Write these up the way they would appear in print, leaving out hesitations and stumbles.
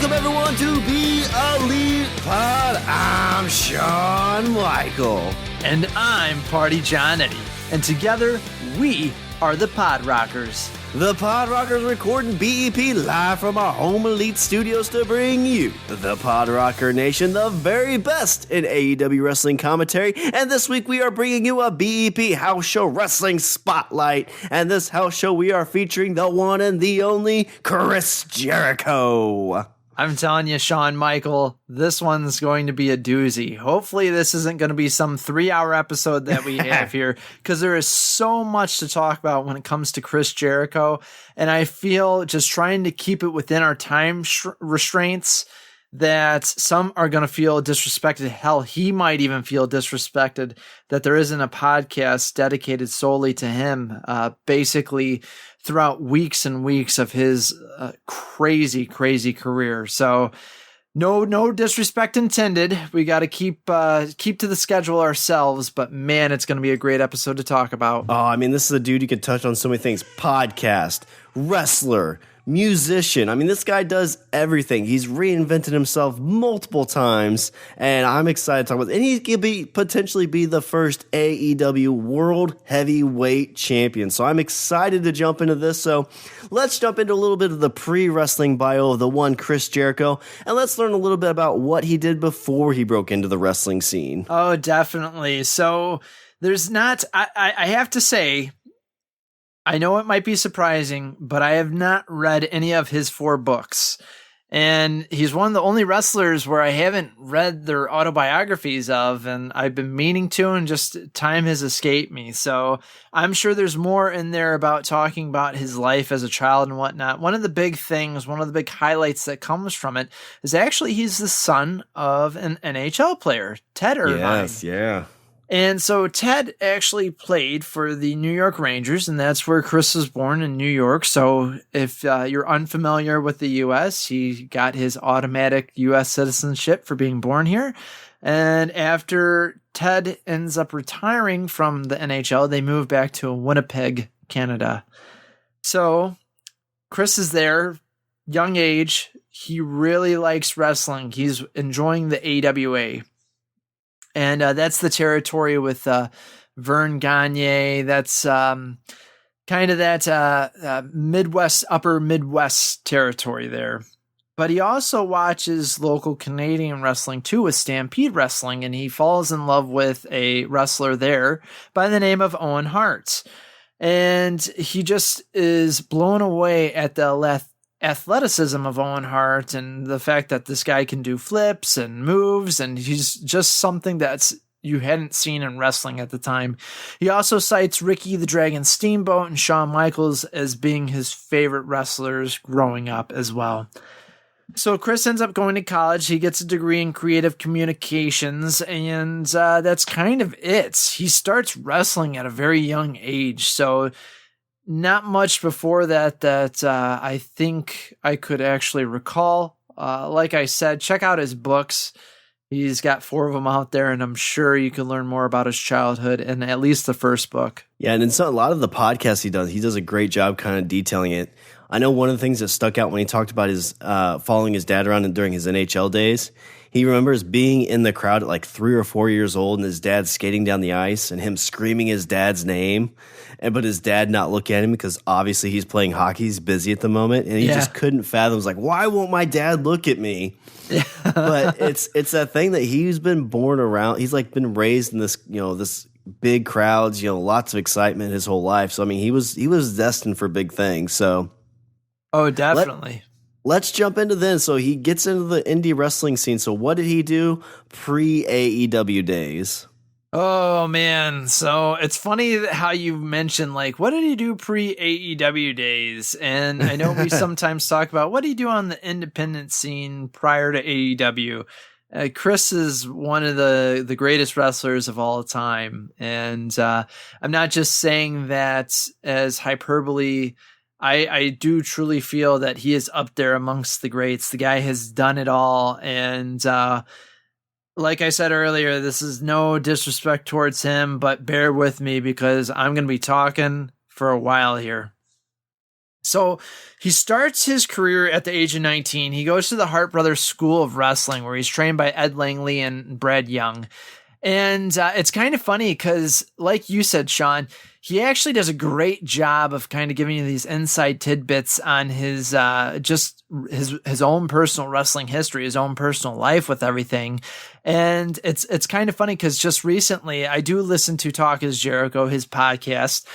Welcome everyone to Be Elite Pod. I'm Shawn Michael. And I'm Party Johnnetty. And together, we are the PodRockers. The PodRockers recording BEP live from our home elite studios to bring you the PodRocker Nation, the very best in AEW wrestling commentary. And this week we are bringing you a BEP House Show Wrestling Spotlight. And this house show we are featuring the one and the only Chris Jericho. I'm telling you, Shawn Michael, this one's going to be a doozy. Hopefully this isn't going to be some 3-hour episode that we have here, because there is so much to talk about when it comes to Chris Jericho. And I feel just trying to keep it within our time restraints that some are going to feel disrespected. Hell, he might even feel disrespected that there isn't a podcast dedicated solely to him, basically throughout weeks and weeks of his crazy career. So no disrespect intended. We got to keep to the schedule ourselves, but man, it's going to be a great episode to talk about. Oh, I mean, this is a dude you could touch on so many things. Podcast, wrestler, musician. I mean, this guy does everything. He's reinvented himself multiple times, and I'm excited to talk about it. And he could potentially be the first AEW World Heavyweight Champion. So I'm excited to jump into this. So let's jump into a little bit of the pre-wrestling bio of the one Chris Jericho, and let's learn a little bit about what he did before he broke into the wrestling scene. Oh, definitely. So there's not, I have to say, I know it might be surprising, but I have not read any of his 4 books. And he's one of the only wrestlers where I haven't read their autobiographies of, and I've been meaning to, and just time has escaped me. So I'm sure there's more in there about talking about his life as a child and whatnot. One of the big things, one of the big highlights that comes from it is actually he's the son of an NHL player, Ted Irvine. Yes, yeah. And so Ted actually played for the New York Rangers, and that's where Chris was born, in New York. So if you're unfamiliar with the U.S., he got his automatic U.S. citizenship for being born here. And after Ted ends up retiring from the NHL, they move back to Winnipeg, Canada. So Chris is there, young age. He really likes wrestling. He's enjoying the AWA. And that's the territory with Vern Gagne. That's kind of that Midwest, upper Midwest territory there. But he also watches local Canadian wrestling too, with Stampede Wrestling, and he falls in love with a wrestler there by the name of Owen Hart. And he just is blown away at the athleticism of Owen Hart and the fact that this guy can do flips and moves, and he's just something that's you hadn't seen in wrestling at the time. He also cites Ricky the Dragon Steamboat and Shawn Michaels as being his favorite wrestlers growing up as well. So Chris ends up going to college. He gets a degree in creative communications, and that's kind of it. He starts wrestling at a very young age, so not much before that I think I could actually recall. Like I said, check out his books. He's got 4 of them out there, and I'm sure you can learn more about his childhood in at least the first book. Yeah, and in a lot of the podcasts he does a great job kind of detailing it. I know one of the things that stuck out when he talked about his following his dad around during his NHL days, he remembers being in the crowd at like 3 or 4 years old, and his dad skating down the ice and him screaming his dad's name, but his dad not looking at him because obviously he's playing hockey, he's busy at the moment, and he just couldn't fathom. It was like, why won't my dad look at me? But it's that thing that he's been born around. He's like been raised in this, this big crowds, lots of excitement his whole life. So I mean, he was destined for big things. So, oh, definitely. Let's jump into this. So he gets into the indie wrestling scene. So what did he do pre-AEW days? Oh, man. So it's funny how you mentioned, like, what did he do pre-AEW days? And I know we sometimes talk about what did he do on the independent scene prior to AEW. Chris is one of the greatest wrestlers of all time. And I'm not just saying that as hyperbole. I do truly feel that he is up there amongst the greats. The guy has done it all. And like I said earlier, this is no disrespect towards him, but bear with me because I'm going to be talking for a while here. So he starts his career at the age of 19. He goes to the Hart Brothers School of Wrestling, where he's trained by Ed Langley and Brad Young. And it's kind of funny because, like you said, Shawn, he actually does a great job of kind of giving you these inside tidbits on his just his own personal wrestling history, his own personal life with everything. And it's kind of funny because just recently I do listen to Talk is Jericho, his podcast.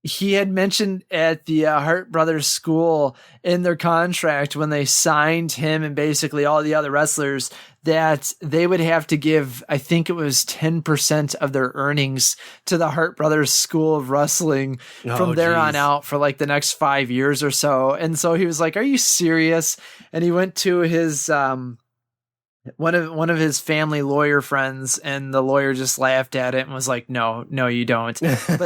He had mentioned at the Hart Brothers School in their contract when they signed him and basically all the other wrestlers that they would have to give, I think it was 10% of their earnings to the Hart Brothers School of Wrestling from there on out for like the next 5 years or so. And so he was like, "Are you serious?" And he went to his one of his family lawyer friends, and the lawyer just laughed at it and was like, no, you don't." But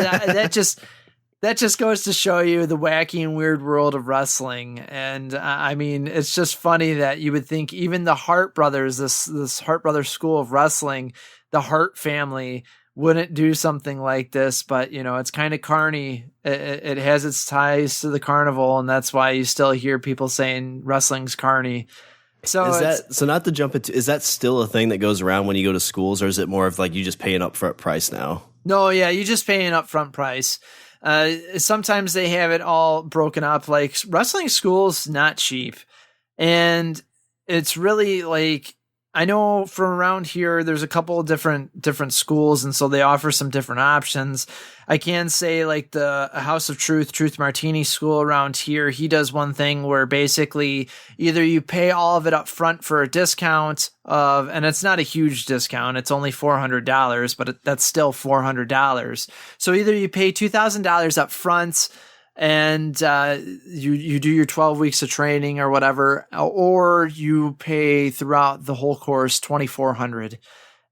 that just goes to show you the wacky and weird world of wrestling. And I mean, it's just funny that you would think even the Hart Brothers, this Hart Brothers School of Wrestling, the Hart family wouldn't do something like this. But, you know, it's kind of carny. It has its ties to the carnival. And that's why you still hear people saying wrestling's carny. So not to jump into, is that still a thing that goes around when you go to schools, or is it more of like you just pay an upfront price now? No, yeah, you just pay an upfront price. Sometimes they have it all broken up. Like wrestling school's not cheap, and it's really like, I know from around here, there's a couple of different schools, and so they offer some different options. I can say like the House of Truth Martini school around here, he does one thing where basically either you pay all of it up front for a discount and it's not a huge discount. It's only $400, but that's still $400. So either you pay $2,000 up front and you do your 12 weeks of training or whatever, or you pay throughout the whole course $2,400.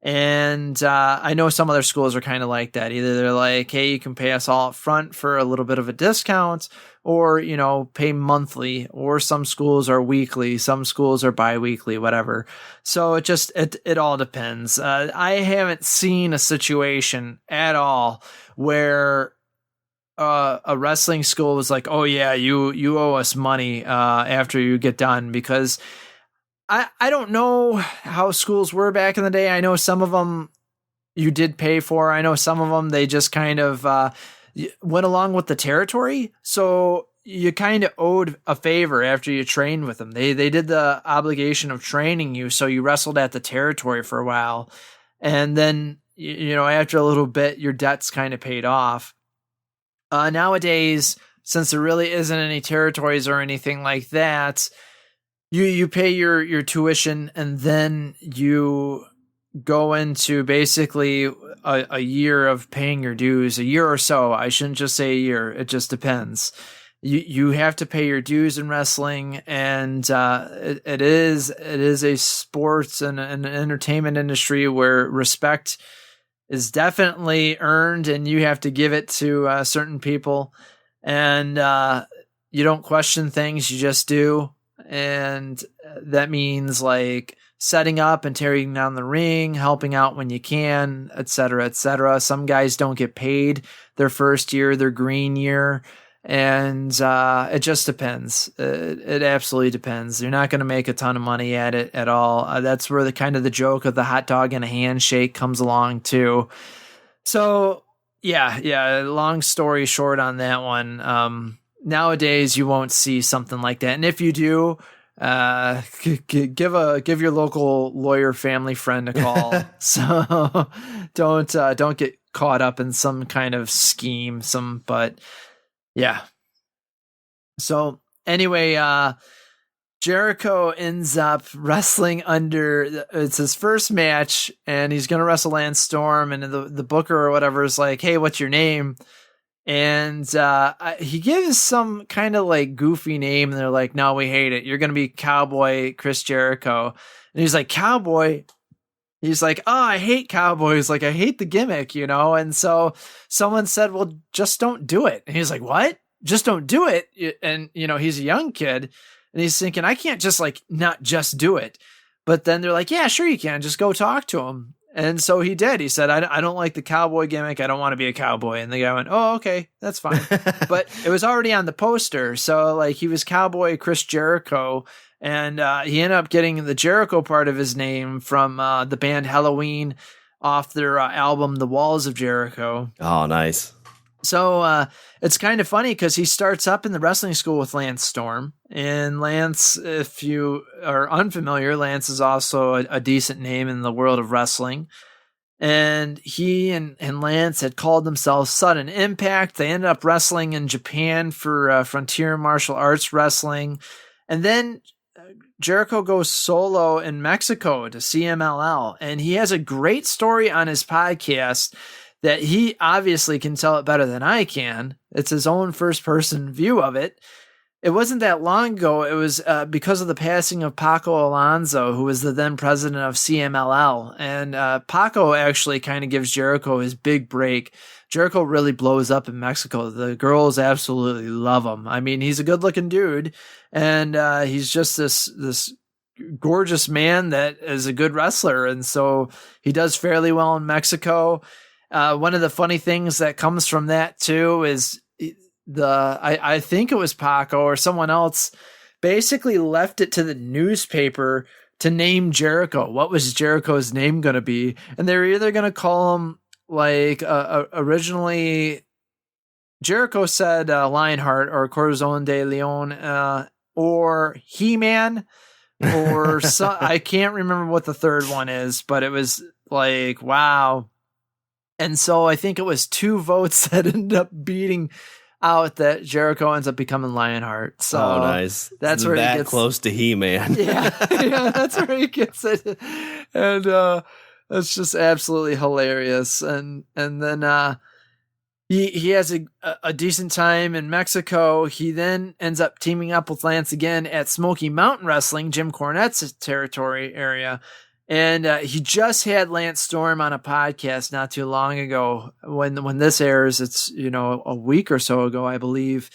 And I know some other schools are kind of like that. Either they're like, "Hey, you can pay us all up front for a little bit of a discount," or, you know, pay monthly, or some schools are weekly, some schools are bi-weekly, whatever. So it all depends. I haven't seen a situation at all where a wrestling school was like, "Oh yeah, you owe us money after you get done," because I don't know how schools were back in the day. I know some of them you did pay for. I know some of them they just kind of went along with the territory. So you kind of owed a favor after you trained with them. They did the obligation of training you, so you wrestled at the territory for a while, and then you know, after a little bit, your debt's kind of paid off. Nowadays, since there really isn't any territories or anything like that, you pay your tuition, and then you go into basically a year of paying your dues, a year or so. I shouldn't just say a year. It just depends. You have to pay your dues in wrestling, and it is a sports and an entertainment industry where respect is definitely earned, and you have to give it to certain people, and you don't question things, you just do. And that means like setting up and tearing down the ring, helping out when you can, et cetera, et cetera. Some guys don't get paid their first year, their green year. And it just depends. It absolutely depends. You're not going to make a ton of money at it at all. That's where the kind of the joke of the hot dog and a handshake comes along too. So yeah. Long story short on that one. Nowadays you won't see something like that. And if you do, give your local lawyer family friend a call. So don't get caught up in some kind of scheme, but yeah. So anyway, Jericho ends up wrestling it's his first match, and he's going to wrestle Lance Storm, and the booker or whatever is like, "Hey, what's your name?" And he gives some kind of like goofy name, and they're like, "No, we hate it. You're going to be Cowboy Chris Jericho." And he's like, "Cowboy?" He's like, "Oh, I hate cowboys. Like, I hate the gimmick, you know?" And so someone said, "Well, just don't do it." And he's like, "What? Just don't do it?" And, you know, he's a young kid, and he's thinking, I can't just like not just do it. But then they're like, "Yeah, sure you can. Just go talk to him." And so he did. He said, I don't like the cowboy gimmick. I don't want to be a cowboy. And the guy went, oh, okay, that's fine. But it was already on the poster. So like he was Cowboy Chris Jericho. And he ended up getting the Jericho part of his name from the band Halloween off their album, The Walls of Jericho. Oh, nice. So it's kind of funny because he starts up in the wrestling school with Lance Storm. And Lance, if you are unfamiliar, Lance is also a decent name in the world of wrestling. And he and Lance had called themselves Sudden Impact. They ended up wrestling in Japan for Frontier Martial Arts Wrestling. And then Jericho goes solo in Mexico to CMLL. And he has a great story on his podcast that he obviously can tell it better than I can. It's his own first-person view of it. It wasn't that long ago. It was because of the passing of Paco Alonso, who was the then president of CMLL. And Paco actually kind of gives Jericho his big break. Jericho really blows up in Mexico. The girls absolutely love him. I mean, he's a good-looking dude, and he's just this gorgeous man that is a good wrestler. And so he does fairly well in Mexico. One of the funny things that comes from that too is I think it was Paco or someone else basically left it to the newspaper to name Jericho. What was Jericho's name going to be? And they were either going to call him like originally Jericho said Lionheart or Corazon de Leon or He-Man or I can't remember what the third one is, but it was like, wow. And so I think it was 2 votes that ended up beating out that Jericho ends up becoming Lionheart. So nice. That's where that he gets close to He-Man. yeah, that's where he gets it. And it's just absolutely hilarious. And then he has a decent time in Mexico. He then ends up teaming up with Lance again at Smoky Mountain Wrestling, Jim Cornette's territory area. And he just had Lance Storm on a podcast not too long ago. When this airs, it's, a week or so ago, I believe.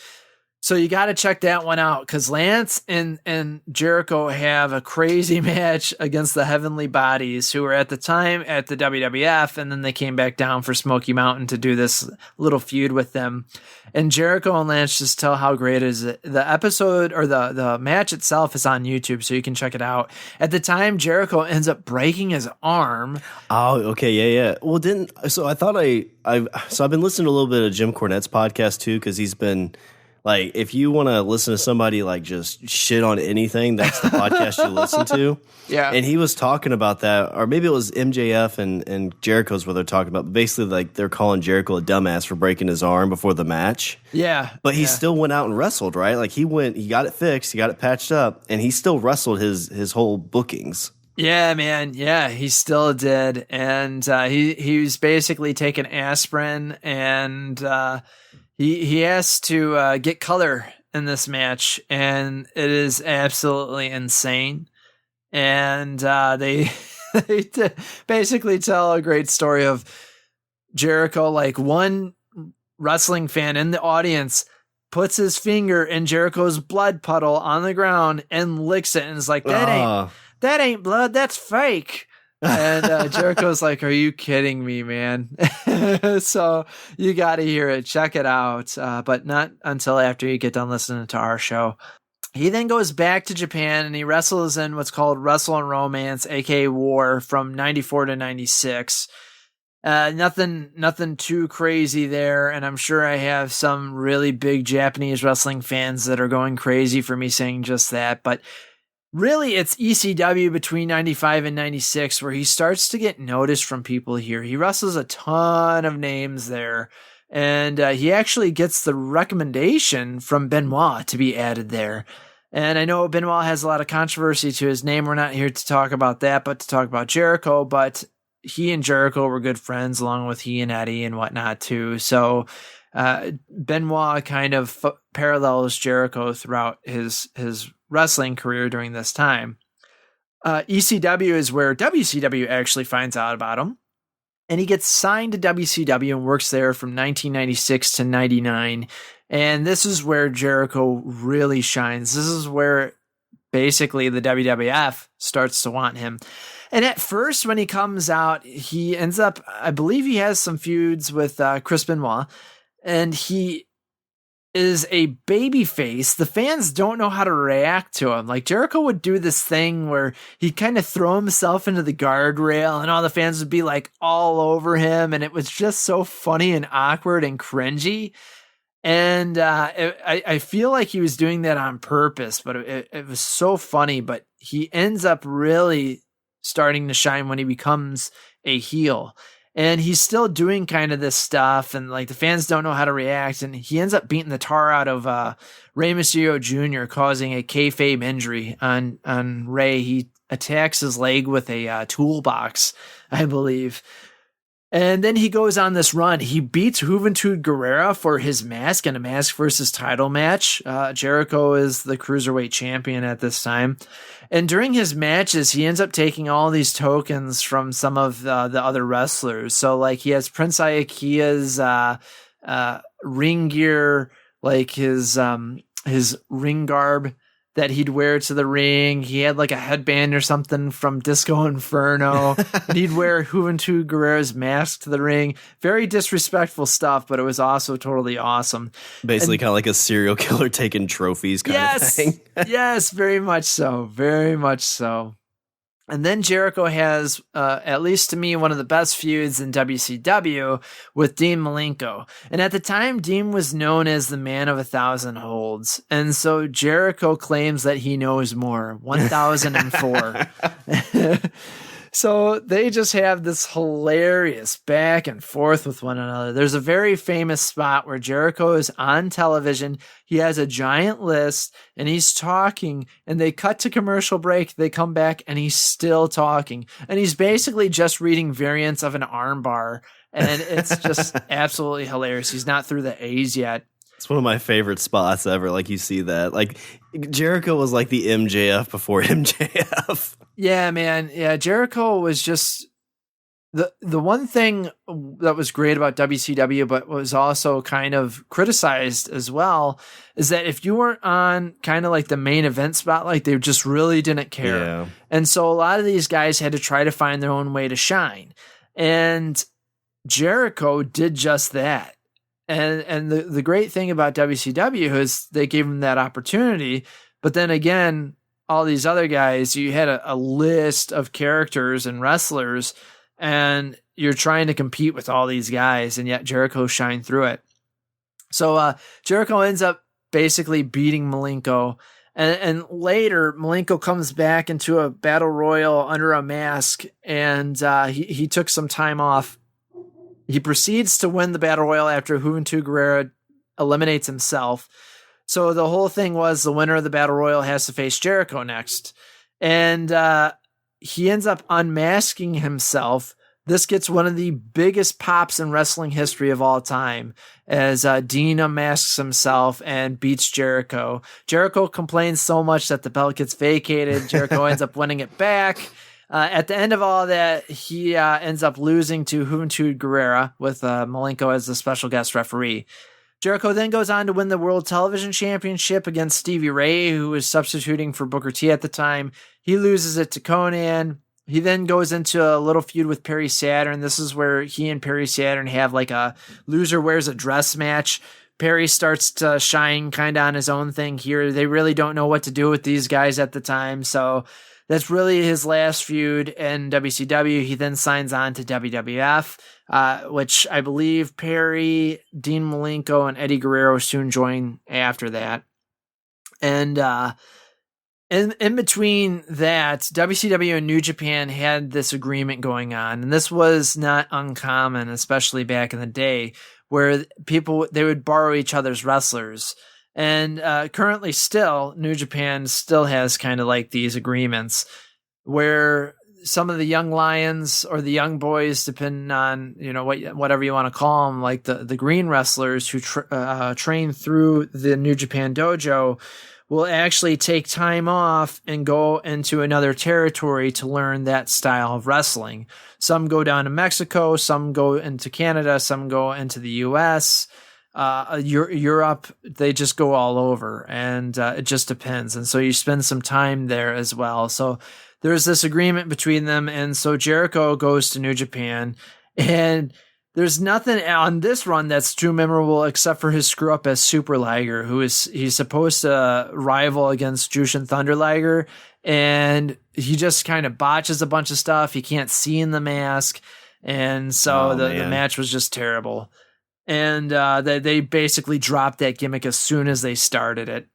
So you got to check that one out because Lance and Jericho have a crazy match against the Heavenly Bodies, who were at the time at the WWF, and then they came back down for Smoky Mountain to do this little feud with them. And Jericho and Lance just tell how great it is. The episode or the match itself is on YouTube, so you can check it out. At the time, Jericho ends up breaking his arm. Oh, okay, yeah. Well, so I thought I've been listening to a little bit of Jim Cornette's podcast too, because he's been. Like, if you want to listen to somebody like just shit on anything, that's the podcast you listen to. Yeah. And he was talking about that, or maybe it was MJF and Jericho's where they're talking about. Basically, like, they're calling Jericho a dumbass for breaking his arm before the match. Yeah. But he still went out and wrestled, right? Like, he got it fixed, he got it patched up, and he still wrestled his whole bookings. Yeah, man. Yeah, he still did. And he was basically taking aspirin and He has to get color in this match, and it is absolutely insane. And they basically tell a great story of Jericho. Like, one wrestling fan in the audience puts his finger in Jericho's blood puddle on the ground and licks it, and is like, that ain't blood, that's fake. And Jericho's like, are you kidding me, man? So you got to hear it. Check it out. But not until after you get done listening to our show. He then goes back to Japan and he wrestles in what's called Wrestle and Romance, aka War, from 94 to 96. Nothing too crazy there. And I'm sure I have some really big Japanese wrestling fans that are going crazy for me saying just that. But really, it's ECW between 95 and 96 where he starts to get noticed from people here. He wrestles a ton of names there, and he actually gets the recommendation from Benoit to be added there. And I know Benoit has a lot of controversy to his name. We're not here to talk about that, but to talk about Jericho. But he and Jericho were good friends, along with he and Eddie and whatnot too. So Benoit kind of parallels Jericho throughout his wrestling career during this time. ECW is where WCW actually finds out about him, and he gets signed to WCW and works there from 1996 to 99. And this is where Jericho really shines. This is where basically the WWF starts to want him. And at first, when he comes out, he ends up, I believe he has some feuds with Chris Benoit, and he is a baby face. The fans don't know how to react to him. Like, Jericho would do this thing where he'd kind of throw himself into the guardrail and all the fans would be like all over him. And it was just so funny and awkward and cringy. And I feel like he was doing that on purpose, but it was so funny. But he ends up really starting to shine when he becomes a heel. And he's still doing kind of this stuff, and like the fans don't know how to react. And he ends up beating the tar out of Rey Mysterio Jr., causing a kayfabe injury on Rey. He attacks his leg with a toolbox, I believe. And then he goes on this run. He beats Juventud Guerrera for his mask in a mask versus title match. Jericho is the cruiserweight champion at this time. And during his matches, he ends up taking all these tokens from some of the other wrestlers. So like he has Prince Iakia's ring gear, like his ring garb that he'd wear to the ring. He had like a headband or something from Disco Inferno. And he'd wear Juventud Guerrera's mask to the ring. Very disrespectful stuff, but it was also totally awesome. Basically kind of like a serial killer taking trophies kind of thing. Yes, very much so. Very much so. And then Jericho has, at least to me, one of the best feuds in WCW with Dean Malenko. And at the time, Dean was known as the man of 1,000 holds. And so Jericho claims that he knows more. 1,004. So they just have this hilarious back and forth with one another. There's a very famous spot where Jericho is on television. He has a giant list and he's talking, and they cut to commercial break. They come back and he's still talking, and he's basically just reading variants of an armbar. And it's just absolutely hilarious. He's not through the A's yet. It's one of my favorite spots ever. Like, you see that. Like, Jericho was like the MJF before MJF. Yeah, man. Yeah, Jericho was just the one thing that was great about WCW, but was also kind of criticized as well, is that if you weren't on kind of like the main event spotlight, they just really didn't care. Yeah. And so a lot of these guys had to try to find their own way to shine. And Jericho did just that. And the great thing about WCW is they gave him that opportunity. But then again, all these other guys, you had a list of characters and wrestlers, and you're trying to compete with all these guys, and yet Jericho shined through it. So Jericho ends up basically beating Malenko. And later, Malenko comes back into a battle royal under a mask, and he took some time off. He proceeds to win the battle royal after Juventud Guerrera eliminates himself. So the whole thing was the winner of the battle royal has to face Jericho next. And he ends up unmasking himself. This gets one of the biggest pops in wrestling history of all time, as Dean unmasks himself and beats Jericho. Jericho complains so much that the belt gets vacated. Jericho ends up winning it back. At the end of all that, he ends up losing to Juventud Guerrera with Malenko as the special guest referee. Jericho then goes on to win the World Television Championship against Stevie Ray, who was substituting for Booker T at the time. He loses it to Conan. He then goes into a little feud with Perry Saturn. This is where he and Perry Saturn have like a loser wears a dress match. Perry starts to shine kind of on his own thing here. They really don't know what to do with these guys at the time, so that's really his last feud in WCW. He then signs on to WWF, which I believe Perry, Dean Malenko, and Eddie Guerrero soon join after that. And in between that, WCW and New Japan had this agreement going on. And this was not uncommon, especially back in the day, where they would borrow each other's wrestlers. And currently still, New Japan still has kind of like these agreements where some of the young lions or the young boys, depending on, whatever you want to call them, like the green wrestlers who train through the New Japan dojo, will actually take time off and go into another territory to learn that style of wrestling. Some go down to Mexico, some go into Canada, some go into the US. Europe, they just go all over, and it just depends. And so you spend some time there as well. So there's this agreement between them. And so Jericho goes to New Japan, and there's nothing on this run that's too memorable except for his screw up as Super Liger, he's supposed to rival against Jushin Thunder Liger. And he just kind of botches a bunch of stuff. He can't see in the mask. And so the match was just terrible. And they basically dropped that gimmick as soon as they started it.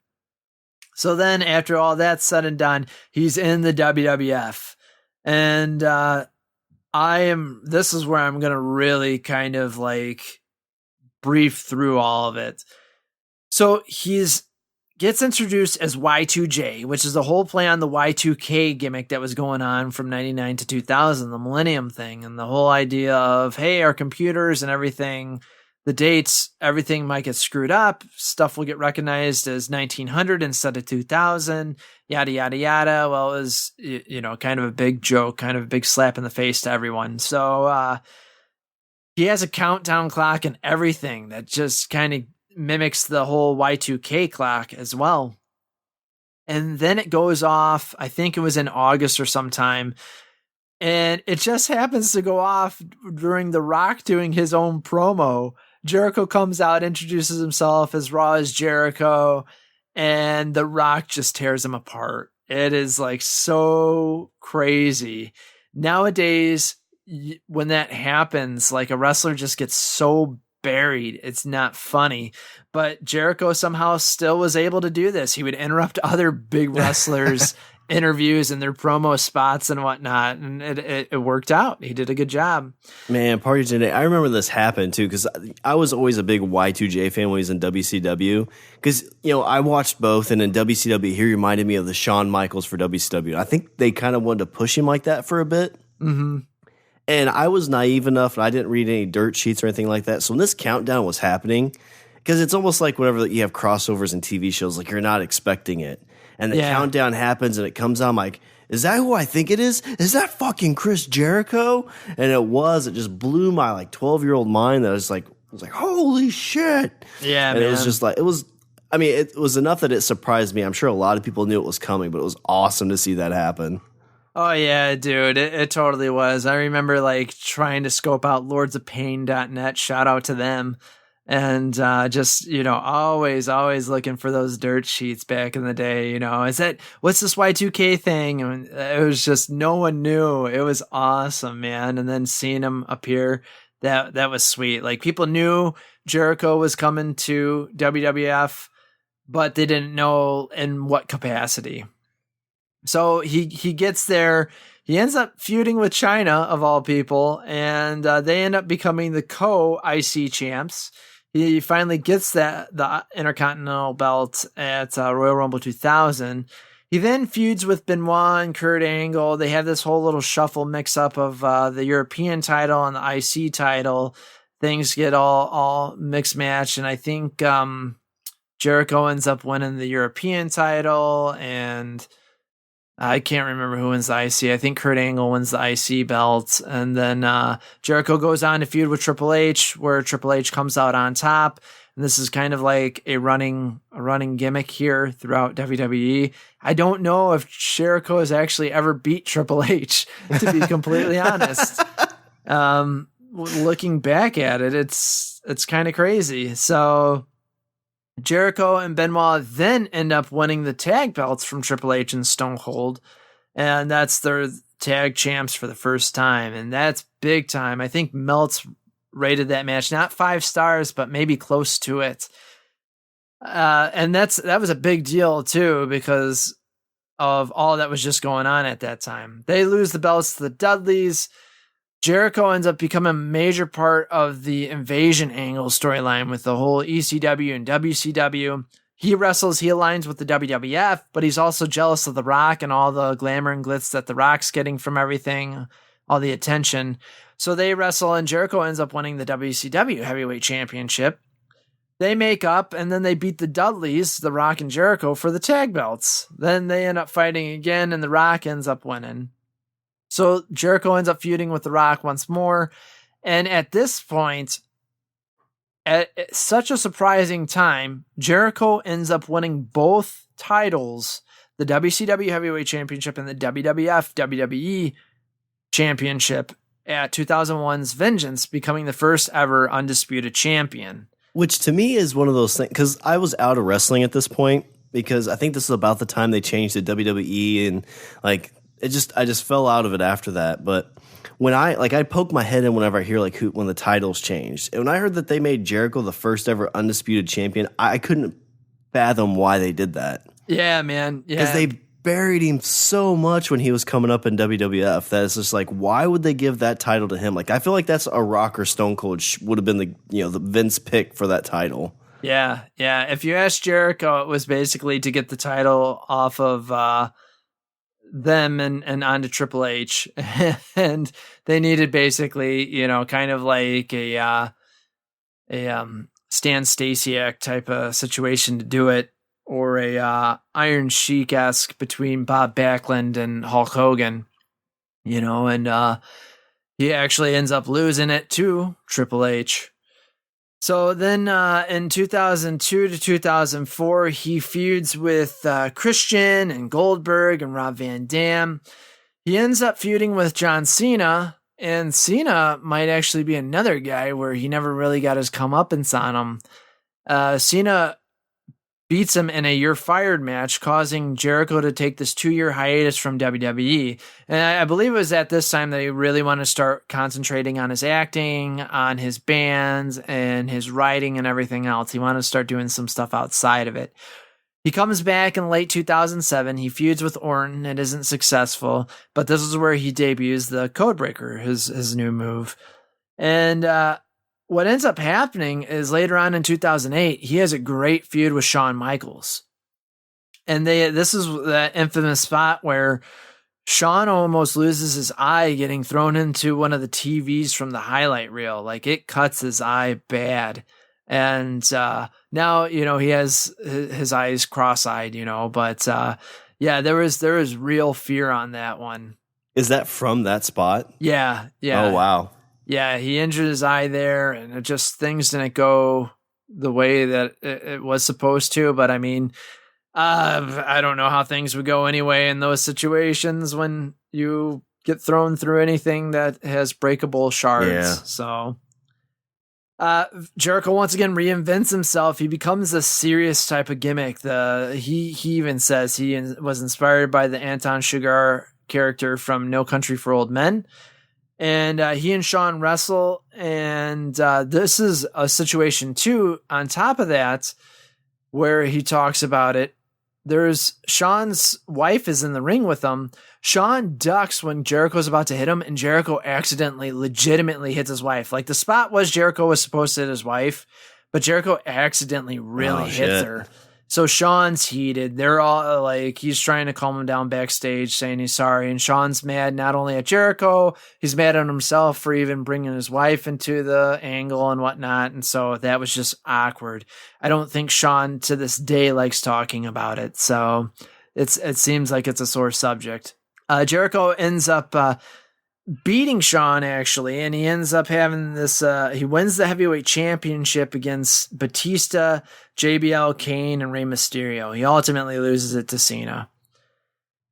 So then after all that's said and done, he's in the WWF. And this is where I'm going to really kind of like brief through all of it. So gets introduced as Y2J, which is a whole play on the Y2K gimmick that was going on from 99 to 2000, the Millennium thing. And the whole idea of, hey, our computers and everything, the dates, everything might get screwed up. Stuff will get recognized as 1900 instead of 2000, yada, yada, yada. Well, it was, kind of a big joke, kind of a big slap in the face to everyone. So he has a countdown clock and everything that just kind of mimics the whole Y2K clock as well. And then it goes off, I think it was in August or sometime, and it just happens to go off during The Rock doing his own promo. Jericho comes out, introduces himself as Raw as Jericho, and The Rock just tears him apart. It is like so crazy. Nowadays, when that happens, like a wrestler just gets so buried, it's not funny. But Jericho somehow still was able to do this. He would interrupt other big wrestlers' interviews and their promo spots and whatnot, and it worked out. He did a good job. Man, Party Today, I remember this happened too, because I was always a big Y2J fan when he was in WCW, because I watched both, and in WCW he reminded me of the Shawn Michaels for WCW. I think they kind of wanted to push him like that for a bit. Mm-hmm. And I was naive enough, and I didn't read any dirt sheets or anything like that. So when this countdown was happening, because it's almost like whenever you have crossovers in TV shows, like you're not expecting it. And the countdown happens, and it comes out, I'm like, is that who I think it is? Is that fucking Chris Jericho? And it was. It just blew my like 12-year-old mind that I was like, holy shit. Yeah, and man. It was just like, it was enough that it surprised me. I'm sure a lot of people knew it was coming, but it was awesome to see that happen. Oh, yeah, dude. It totally was. I remember like trying to scope out lordsofpain.net. Shout out to them. And just, always looking for those dirt sheets back in the day. What's this Y2K thing? And it was just, no one knew. It was awesome, man. And then seeing him appear, that was sweet. Like, people knew Jericho was coming to WWF, but they didn't know in what capacity. So he gets there. He ends up feuding with China, of all people, and they end up becoming the co-IC champs. He finally gets the Intercontinental belt at Royal Rumble 2000. He then feuds with Benoit and Kurt Angle. They have this whole little shuffle mix-up of the European title and the IC title. Things get all mixed match, and I think Jericho ends up winning the European title, and I can't remember who wins the IC. I think Kurt Angle wins the IC belt. And then Jericho goes on to feud with Triple H, where Triple H comes out on top. And this is kind of like a running gimmick here throughout WWE. I don't know if Jericho has actually ever beat Triple H, to be completely honest. Looking back at it, it's kind of crazy. So Jericho and Benoit then end up winning the tag belts from Triple H and Stone Cold, and that's their tag champs for the first time, and that's big time. I think Meltz rated that match not 5 stars, but maybe close to it. And that was a big deal too, because of all that was just going on at that time. They lose the belts to the Dudleys. Jericho ends up becoming a major part of the Invasion Angle storyline with the whole ECW and WCW. He aligns with the WWF, but he's also jealous of The Rock and all the glamour and glitz that The Rock's getting from everything, all the attention. So they wrestle, and Jericho ends up winning the WCW Heavyweight Championship. They make up, and then they beat the Dudleys, The Rock and Jericho, for the tag belts. Then they end up fighting again, and The Rock ends up winning. So Jericho ends up feuding with The Rock once more. And at this point, at such a surprising time, Jericho ends up winning both titles, the WCW Heavyweight Championship and the WWF WWE Championship at 2001's Vengeance, becoming the first ever undisputed champion. Which to me is one of those things, because I was out of wrestling at this point, because I think this is about the time they changed to WWE, and like I just fell out of it after that. But when I poke my head in whenever I hear when the titles changed, and when I heard that they made Jericho the first ever undisputed champion, I couldn't fathom why they did that. Yeah, man. Yeah, because they buried him so much when he was coming up in WWF that it's just like, why would they give that title to him? Like, I feel like that's a Rock or Stone Cold would have been the Vince pick for that title. Yeah. If you ask Jericho, it was basically to get the title off of them and onto Triple H, and they needed basically, kind of like a Stan Stasiak type of situation to do it, or a Iron Sheik-esque between Bob Backlund and Hulk Hogan, and he actually ends up losing it to Triple H. So then in 2002 to 2004, he feuds with Christian and Goldberg and Rob Van Dam. He ends up feuding with John Cena, and Cena might actually be another guy where he never really got his comeuppance on him. Cena beats him in a "you're fired" match, causing Jericho to take this 2-year hiatus from WWE. And I believe it was at this time that he really wanted to start concentrating on his acting, on his bands, and his writing and everything else. He wanted to start doing some stuff outside of it. He comes back in late 2007. He feuds with Orton. It isn't successful, but this is where he debuts the Codebreaker, his new move. And what ends up happening is later on in 2008, he has a great feud with Shawn Michaels. And this is that infamous spot where Shawn almost loses his eye getting thrown into one of the TVs from the highlight reel. Like, it cuts his eye bad. And now, he has his eyes cross-eyed, but there was real fear on that one. Is that from that spot? Yeah. Oh, wow. Yeah, he injured his eye there, and things didn't go the way that it was supposed to. But I mean, I don't know how things would go anyway in those situations when you get thrown through anything that has breakable shards. Yeah. So Jericho once again reinvents himself. He becomes a serious type of gimmick. He even says he was inspired by the Anton Chigurh character from No Country for Old Men. And he and Shawn wrestle, and this is a situation, too, on top of that, where he talks about it. There's Shawn's wife is in the ring with him. Shawn ducks when Jericho's about to hit him, and Jericho legitimately hits his wife. Like, the spot was Jericho was supposed to hit his wife, but Jericho accidentally really hits her. So Shawn's heated. They're all like, he's trying to calm him down backstage, saying he's sorry. And Shawn's mad not only at Jericho, he's mad at himself for even bringing his wife into the angle and whatnot. And so that was just awkward. I don't think Shawn to this day likes talking about it. So it seems like it's a sore subject. Jericho ends up beating Shawn, actually, and he ends up having this, he wins the heavyweight championship against Batista, JBL, Kane, and Rey Mysterio. He ultimately loses it to Cena.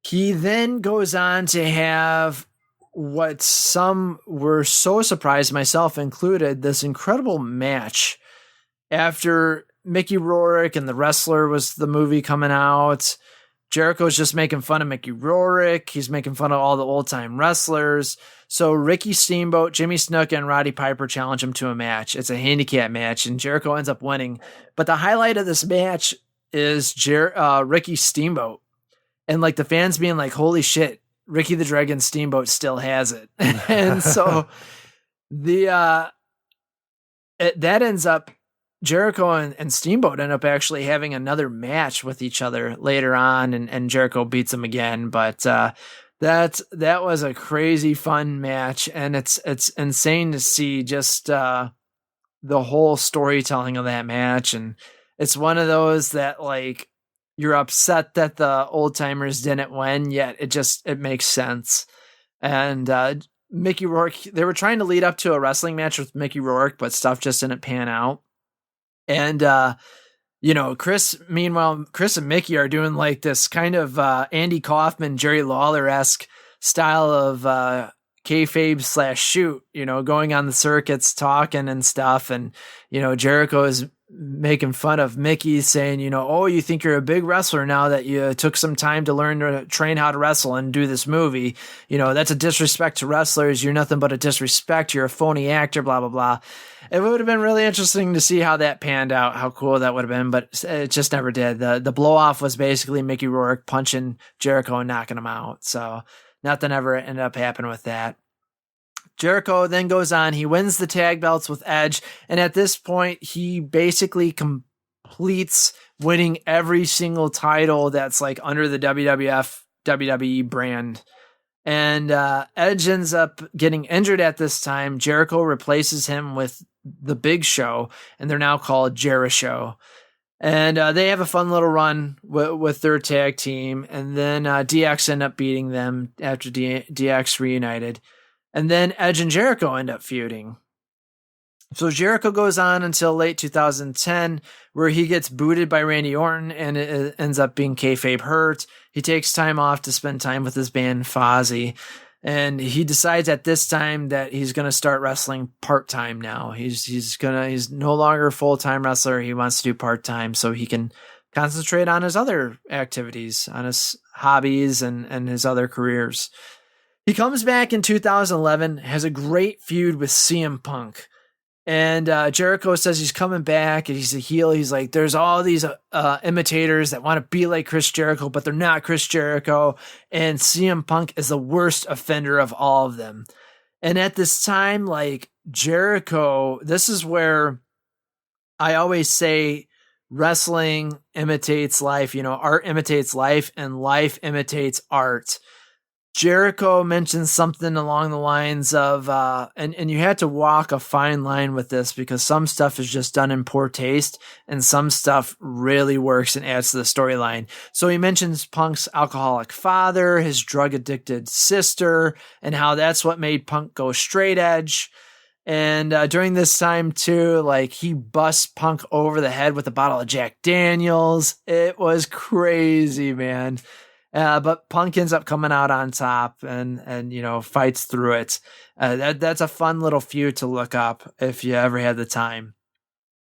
He then goes on to have what some were so surprised, myself included, this incredible match after Mickey Rourke and The Wrestler was the movie coming out. Jericho's just making fun of Mickey Rourke. He's making fun of all the old-time wrestlers. So Ricky Steamboat, Jimmy Snuka, and Roddy Piper challenge him to a match. It's a handicap match, and Jericho ends up winning. But the highlight of this match is Ricky Steamboat. And, like, the fans being like, holy shit, Ricky the Dragon Steamboat still has it. And so that ends up, Jericho and Steamboat end up actually having another match with each other later on, and Jericho beats him again. But that was a crazy fun match, and it's insane to see just the whole storytelling of that match. And it's one of those that, like, you're upset that the old timers didn't win, yet it makes sense. And Mickey Rourke, they were trying to lead up to a wrestling match with Mickey Rourke, but stuff just didn't pan out. And Chris and Mickey are doing like this kind of Andy Kaufman, Jerry Lawler-esque style of kayfabe / shoot, going on the circuits, talking and stuff. And, Jericho is making fun of Mickey, saying, oh, you think you're a big wrestler now that you took some time to learn to train how to wrestle and do this movie. That's a disrespect to wrestlers. You're nothing but a disrespect. You're a phony actor, blah, blah, blah. It would have been really interesting to see how that panned out, how cool that would have been, but it just never did. The blow off was basically Mickey Rourke punching Jericho and knocking him out. So nothing ever ended up happening with that. Jericho then goes on. He wins the tag belts with Edge. And at this point, he basically completes winning every single title that's like under the WWF, WWE brand. And Edge ends up getting injured at this time. Jericho replaces him with the Big Show, and they're now called Jericho. And they have a fun little run with their tag team. And then DX end up beating them after DX reunited. And then Edge and Jericho end up feuding. So Jericho goes on until late 2010, where he gets booted by Randy Orton, and it ends up being kayfabe hurt. He takes time off to spend time with his band Fozzy. And he decides at this time that he's going to start wrestling part-time now. He's no longer a full-time wrestler. He wants to do part-time so he can concentrate on his other activities, on his hobbies and his other careers. He comes back in 2011, has a great feud with CM Punk. And Jericho says he's coming back and he's a heel. He's like, there's all these imitators that want to be like Chris Jericho, but they're not Chris Jericho. And CM Punk is the worst offender of all of them. And at this time, like Jericho, this is where I always say wrestling imitates life. Art imitates life and life imitates art. Jericho mentions something along the lines of, and you had to walk a fine line with this because some stuff is just done in poor taste and some stuff really works and adds to the storyline. So he mentions Punk's alcoholic father, his drug addicted sister, and how that's what made Punk go straight edge. And during this time too, like he busts Punk over the head with a bottle of Jack Daniels. It was crazy, man. But Punk ends up coming out on top and fights through it. That's a fun little feud to look up if you ever had the time.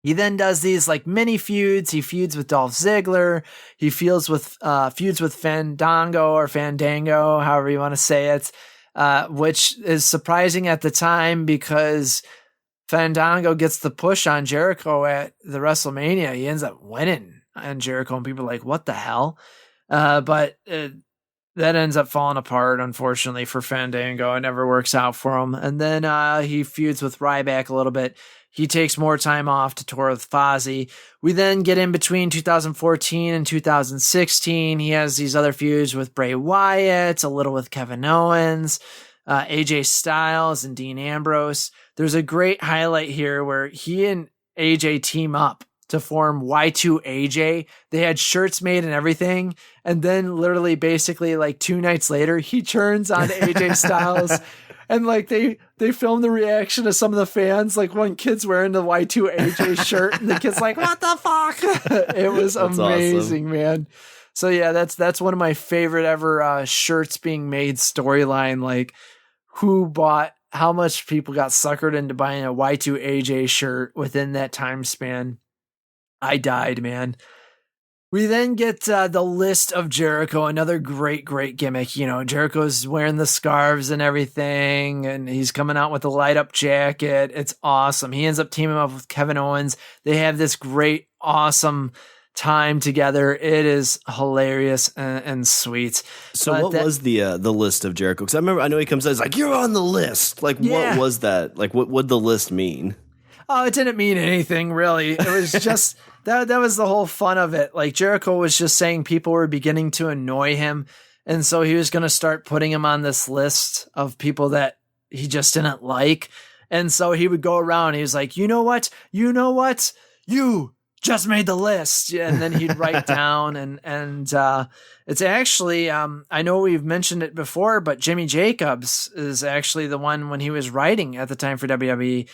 He then does these like mini feuds. He feuds with Dolph Ziggler. He feuds with Fandango, however you want to say it, which is surprising at the time because Fandango gets the push on Jericho at the WrestleMania. He ends up winning on Jericho, and people are like, what the hell? But that ends up falling apart, unfortunately, for Fandango. It never works out for him. And then he feuds with Ryback a little bit. He takes more time off to tour with Fozzy. We then get in between 2014 and 2016. He has these other feuds with Bray Wyatt, a little with Kevin Owens, AJ Styles, and Dean Ambrose. There's a great highlight here where he and AJ team up to form Y2AJ. They had shirts made and everything. And then literally basically like 2 nights later, he turns on AJ Styles and like they filmed the reaction of some of the fans. Like one kid's wearing the Y2AJ shirt and the kid's like, what the fuck? It was amazing, awesome, man. So yeah, that's one of my favorite ever shirts being made storyline. Like how much people got suckered into buying a Y2AJ shirt within that time span. I died, man. We then get the list of Jericho, another great gimmick. Jericho's wearing the scarves and everything, and he's coming out with a light up jacket. It's awesome. He ends up teaming up with Kevin Owens. They have this great, awesome time together. It is hilarious and sweet. So what was the list of Jericho? Because I know he comes out, he's like, you're on the list. Like, yeah. What was that? Like, what would the list mean? Oh, it didn't mean anything, really. It was just, that was the whole fun of it. Like, Jericho was just saying people were beginning to annoy him, and so he was going to start putting him on this list of people that he just didn't like. And so he would go around, he was like, you know what? You just made the list. And then he'd write down, and it's actually, I know we've mentioned it before, but Jimmy Jacobs is actually the one when he was writing at the time for WWE.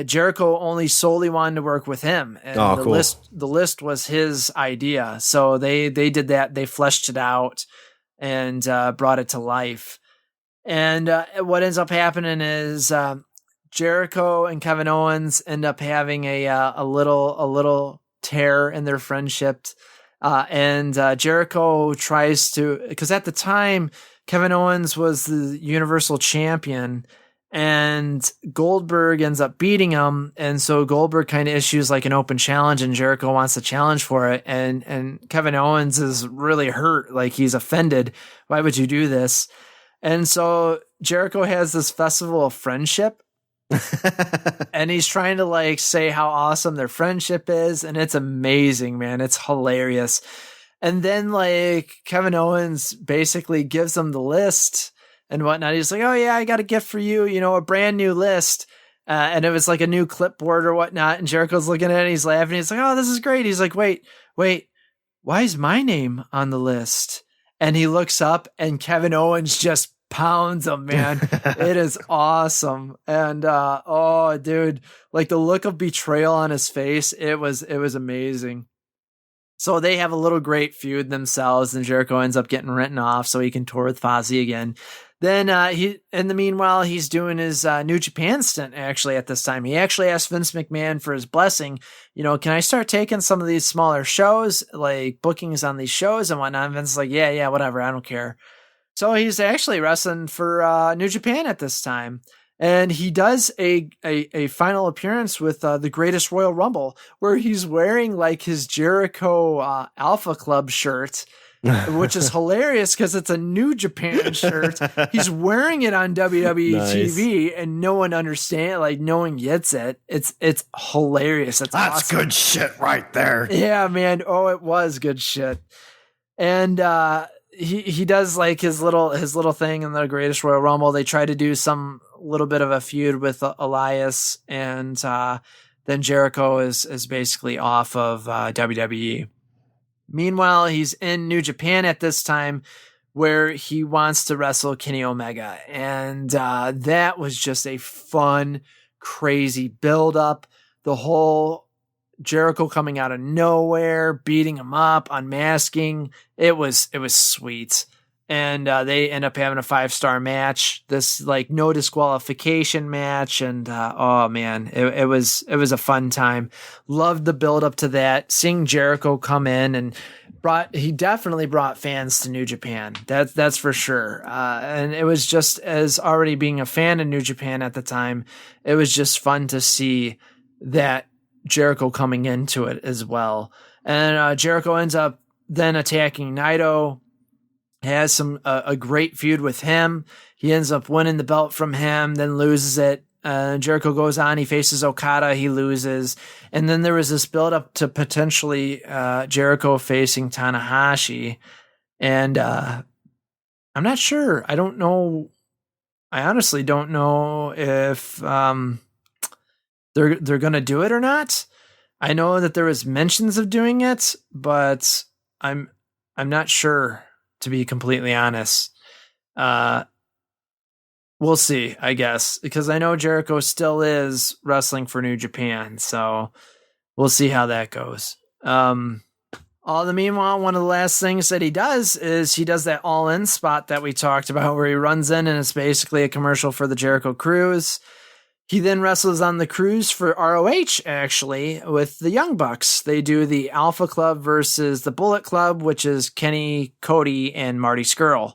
Jericho only solely wanted to work with him, and the list was his idea. So they did that. They fleshed it out and brought it to life. And what ends up happening is Jericho and Kevin Owens end up having a little tear in their friendship. And Jericho tries to, because at the time, Kevin Owens was the Universal Champion, and Goldberg ends up beating him. And so Goldberg kind of issues like an open challenge, and Jericho wants to challenge for it. And Kevin Owens is really hurt. Like, he's offended. Why would you do this? And so Jericho has this festival of friendship. And he's trying to like say how awesome their friendship is, and it's amazing, man. It's hilarious. And then like Kevin Owens basically gives him the list and whatnot. He's like, "Oh yeah, I got a gift for you, a brand new list." And it was like a new clipboard or whatnot. And Jericho's looking at it, he's laughing. He's like, "Oh, this is great." He's like, wait, why is my name on the list?" And he looks up, and Kevin Owens just pounds him, man. It is awesome. And oh dude, like the look of betrayal on his face, it was amazing. So they have a little great feud themselves, and Jericho ends up getting written off so he can tour with Fozzy again. Then in the meanwhile, he's doing his New Japan stint actually at this time. He actually asked Vince McMahon for his blessing. Can I start taking some of these smaller shows, like bookings on these shows and whatnot? And Vince's like, yeah, whatever, I don't care. So he's actually wrestling for New Japan at this time. And he does a final appearance with the Greatest Royal Rumble, where he's wearing like his Jericho Alpha Club shirt, which is hilarious because it's a New Japan shirt. He's wearing it on WWE TV, and no one understands, like no one gets it. It's hilarious. That's awesome. Good shit right there. Yeah, man. Oh, it was good shit. And he does like his little thing in the Greatest Royal Rumble. They try to do some little bit of a feud with Elias, and then Jericho is basically off of WWE. Meanwhile, he's in New Japan at this time, where he wants to wrestle Kenny Omega, and that was just a fun, crazy build-up. The whole Jericho coming out of nowhere, beating him up, unmasking. It was sweet. And they end up having a 5-star match, this like no disqualification match. And oh man, it was a fun time. Loved the build up to that. Seeing Jericho come in, and he definitely brought fans to New Japan. That's for sure. And it was just, as already being a fan of New Japan at the time, it was just fun to see that Jericho coming into it as well. And Jericho ends up then attacking Naito, has a great feud with him. He ends up winning the belt from him, then loses it. Jericho goes on, he faces Okada, he loses. And then there was this build up to potentially Jericho facing Tanahashi. And I'm not sure. I don't know. I honestly don't know if they're going to do it or not. I know that there was mentions of doing it, but I'm not sure, to be completely honest. We'll see, I guess, because I know Jericho still is wrestling for New Japan, so we'll see how that goes. All the meanwhile, one of the last things that he does is he does that all-in spot that we talked about, where he runs in and it's basically a commercial for the Jericho Cruise. He then wrestles on the cruise for ROH, actually, with the Young Bucks. They do the Alpha Club versus the Bullet Club, which is Kenny, Cody, and Marty Scurll.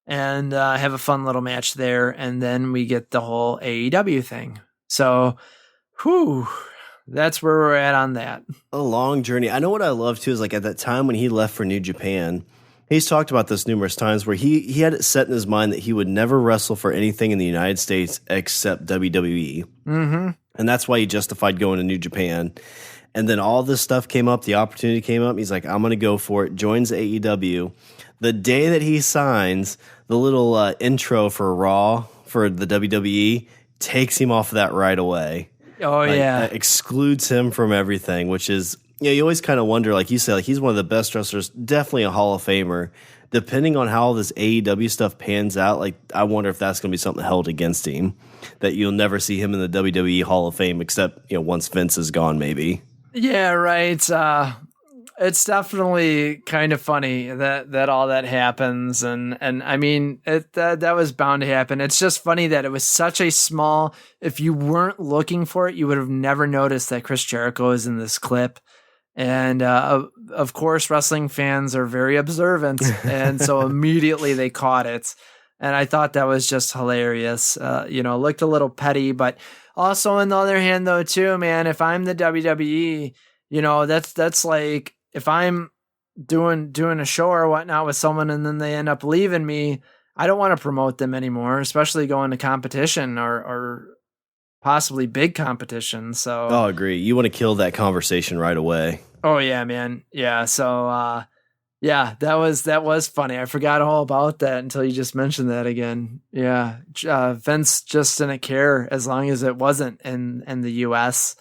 And have a fun little match there. And then we get the whole AEW thing. So, that's where we're at on that. A long journey. I know what I love, too, is like at that time when he left for New Japan, he's talked about this numerous times, where he had it set in his mind that he would never wrestle for anything in the United States except WWE. Mm-hmm. And that's why he justified going to New Japan. And then all this stuff came up, the opportunity came up. He's like, I'm going to go for it. Joins AEW. The day that he signs, the little intro for Raw for the WWE takes him off of that right away. Oh, yeah. Excludes him from everything, which is, you always kind of wonder, like you said, like he's one of the best wrestlers, definitely a Hall of Famer. depending on how this AEW stuff pans out, like I wonder if that's going to be something held against him, that you'll never see him in the WWE Hall of Fame except once Vince is gone, maybe. Yeah, right. It's definitely kind of funny that all that happens, and I mean that was bound to happen. It's just funny that it was such a small. If you weren't looking for it, you would have never noticed that Chris Jericho is in this clip. And of course, wrestling fans are very observant, and so immediately they caught it. And I thought that was just hilarious. Looked a little petty, but also on the other hand, though, too, man, if I'm the WWE, that's like. If I'm doing a show or whatnot with someone and then they end up leaving me, I don't want to promote them anymore, especially going to competition or possibly big competition. So, I agree. You want to kill that conversation right away. Oh yeah, man. Yeah. So, that was funny. I forgot all about that until you just mentioned that again. Yeah. Vince just didn't care as long as it wasn't in the US.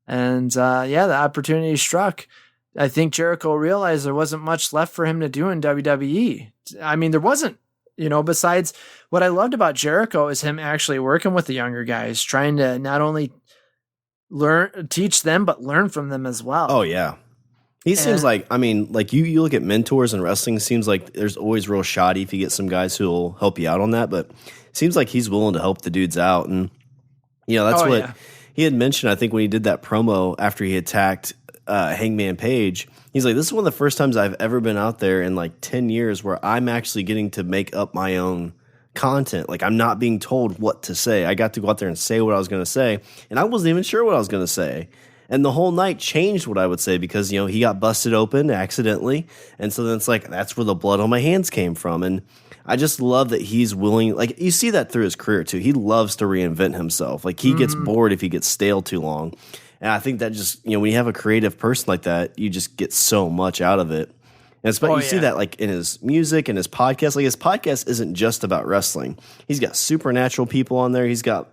And, the opportunity struck. I think Jericho realized there wasn't much left for him to do in WWE. I mean, there wasn't, besides what I loved about Jericho is him actually working with the younger guys, trying to not only teach them, but learn from them as well. Oh, yeah. He seems like, you look at mentors in wrestling, it seems like there's always real shoddy if you get some guys who will help you out on that, but it seems like he's willing to help the dudes out. And, that's what he had mentioned, I think, when he did that promo after he attacked Hangman Page. He's like, this is one of the first times I've ever been out there in like 10 years where I'm actually getting to make up my own content. Like, I'm not being told what to say. I got to go out there and say what I was going to say, and I wasn't even sure what I was going to say. And the whole night changed what I would say because, he got busted open accidentally. And so then it's like, that's where the blood on my hands came from. And I just love that he's willing, like, you see that through his career too. He loves to reinvent himself. Like, he gets bored if he gets stale too long. And I think that just, when you have a creative person like that, you just get so much out of it. And see that like in his music and his podcast. Like, his podcast isn't just about wrestling. He's got supernatural people on there. He's got,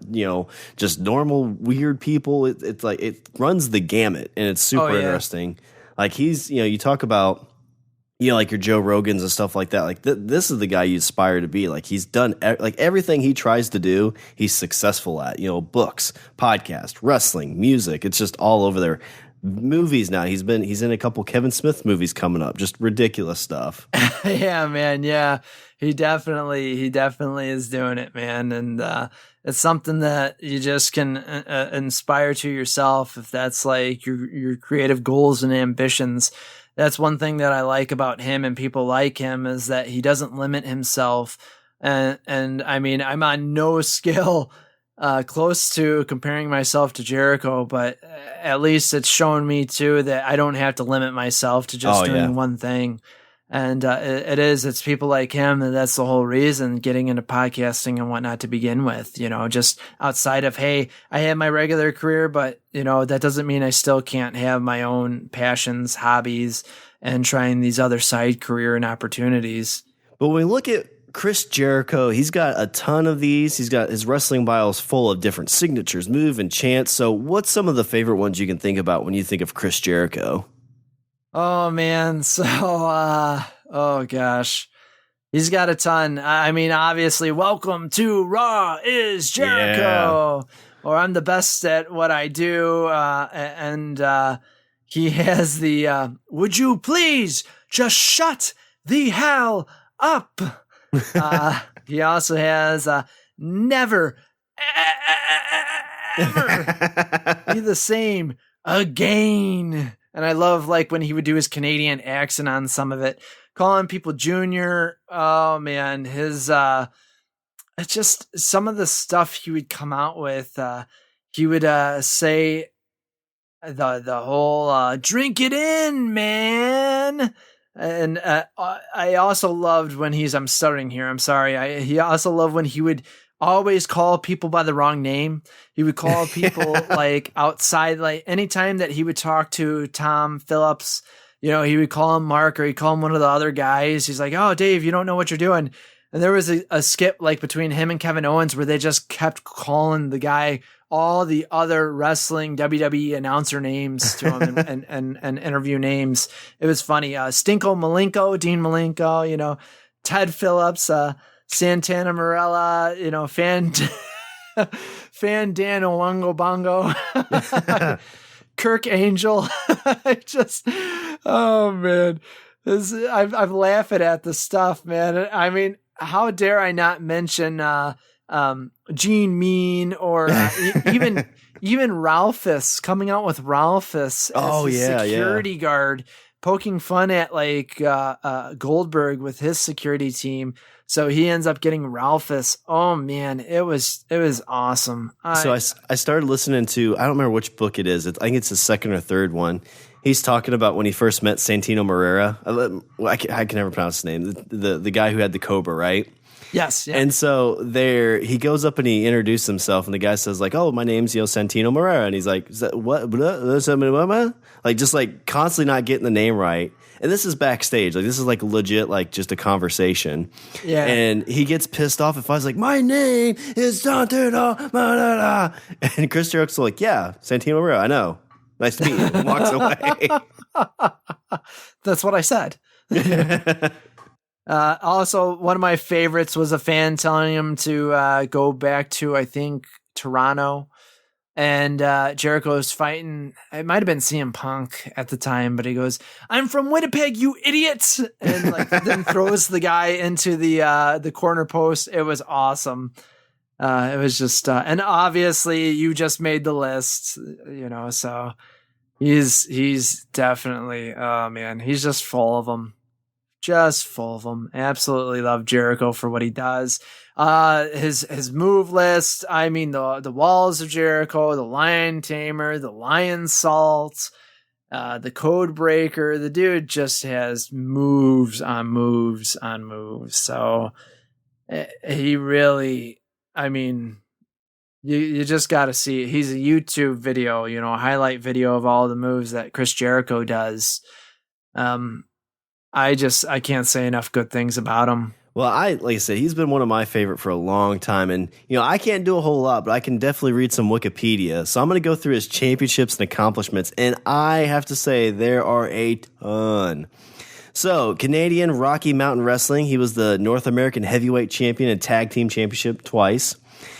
just normal weird people. It's like it runs the gamut, and it's super interesting. Like, he's, you talk about, like your Joe Rogans and stuff like that. Like, this is the guy you aspire to be. Like, he's done like everything he tries to do, he's successful at. Books, podcast, wrestling, music. It's just all over there. Movies now. He's in a couple Kevin Smith movies coming up. Just ridiculous stuff. Yeah, man. Yeah, he definitely is doing it, man. And it's something that you just can inspire to yourself if that's like your creative goals and ambitions. That's one thing that I like about him and people like him is that he doesn't limit himself. And I mean, I'm on no scale close to comparing myself to Jericho, but at least it's shown me too that I don't have to limit myself to just doing one thing. And it's people like him, and that's the whole reason getting into podcasting and whatnot to begin with, just outside of, hey, I have my regular career, but that doesn't mean I still can't have my own passions, hobbies, and trying these other side career and opportunities. But when we look at Chris Jericho, he's got a ton of these. He's got his wrestling bios full of different signatures, move, and chants. So what's some of the favorite ones you can think about when you think of Chris Jericho? Oh, man. So, oh, gosh. He's got a ton. I mean, obviously, welcome to Raw is Jericho. Yeah. Or I'm the best at what I do. And he has the, would you please just shut the hell up? He also has never, ever be the same again. And I love like when he would do his Canadian accent on some of it, calling people Junior. Oh man, his it's just some of the stuff he would come out with. He would say the whole drink it in, man. And I also loved when I'm stuttering here. I'm sorry. He also loved when he would always call people by the wrong name. He would call people like outside, like anytime that he would talk to Tom Phillips, he would call him Mark or he'd call him one of the other guys. He's like, oh, Dave, you don't know what you're doing. And there was a skip like between him and Kevin Owens where they just kept calling the guy all the other wrestling WWE announcer names to him and interview names. It was funny. Stinko Malenko, Dean Malenko, Ted Phillips, Santana Marella, Fan Dan Owango Bongo, Kirk Angel. Oh man, I'm laughing at the stuff, man. I mean, how dare I not mention Gene Mean or even Ralphus coming out with Ralphus as security guard, poking fun at like Goldberg with his security team. So he ends up getting Ralphus. Oh man, it was awesome. So I started listening to, I don't remember which book it is. I think it's the second or third one. He's talking about when he first met Santino Marrera. I can never pronounce his name. The guy who had the Cobra, right? Yes. Yeah. And so he goes up and he introduced himself, and the guy says like, "Oh, my name's Santino Marrera," and he's like, "Is that what? Like just like constantly not getting the name right." And this is backstage, like this is like legit, like just a conversation. Yeah. And he gets pissed off if I was like, "My name is Santino Marrera," and Chris Jericho's like, "Yeah, Santino Marrera, I know. Nice to meet you." And walks away. That's what I said. Also, one of my favorites was a fan telling him to go back to, I think, Toronto. And Jericho was fighting. It might have been CM Punk at the time, but he goes, "I'm from Winnipeg, you idiots!" And like then throws the guy into the corner post. It was awesome. It was just, and obviously you just made the list, So he's definitely, oh man, he's just full of them. Just full of them. Absolutely love Jericho for what he does. His move list. I mean, the Walls of Jericho, the Lion Tamer, the Lion Salt, the Code Breaker. The dude just has moves on moves on moves. So he really, I mean, you just got to see it. He's a YouTube video, a highlight video of all the moves that Chris Jericho does. I can't say enough good things about him. Well, like I said, he's been one of my favorite for a long time. And, I can't do a whole lot, but I can definitely read some Wikipedia. So I'm going to go through his championships and accomplishments. And I have to say there are a ton. So Canadian Rocky Mountain Wrestling, he was the North American Heavyweight Champion and Tag Team Championship twice.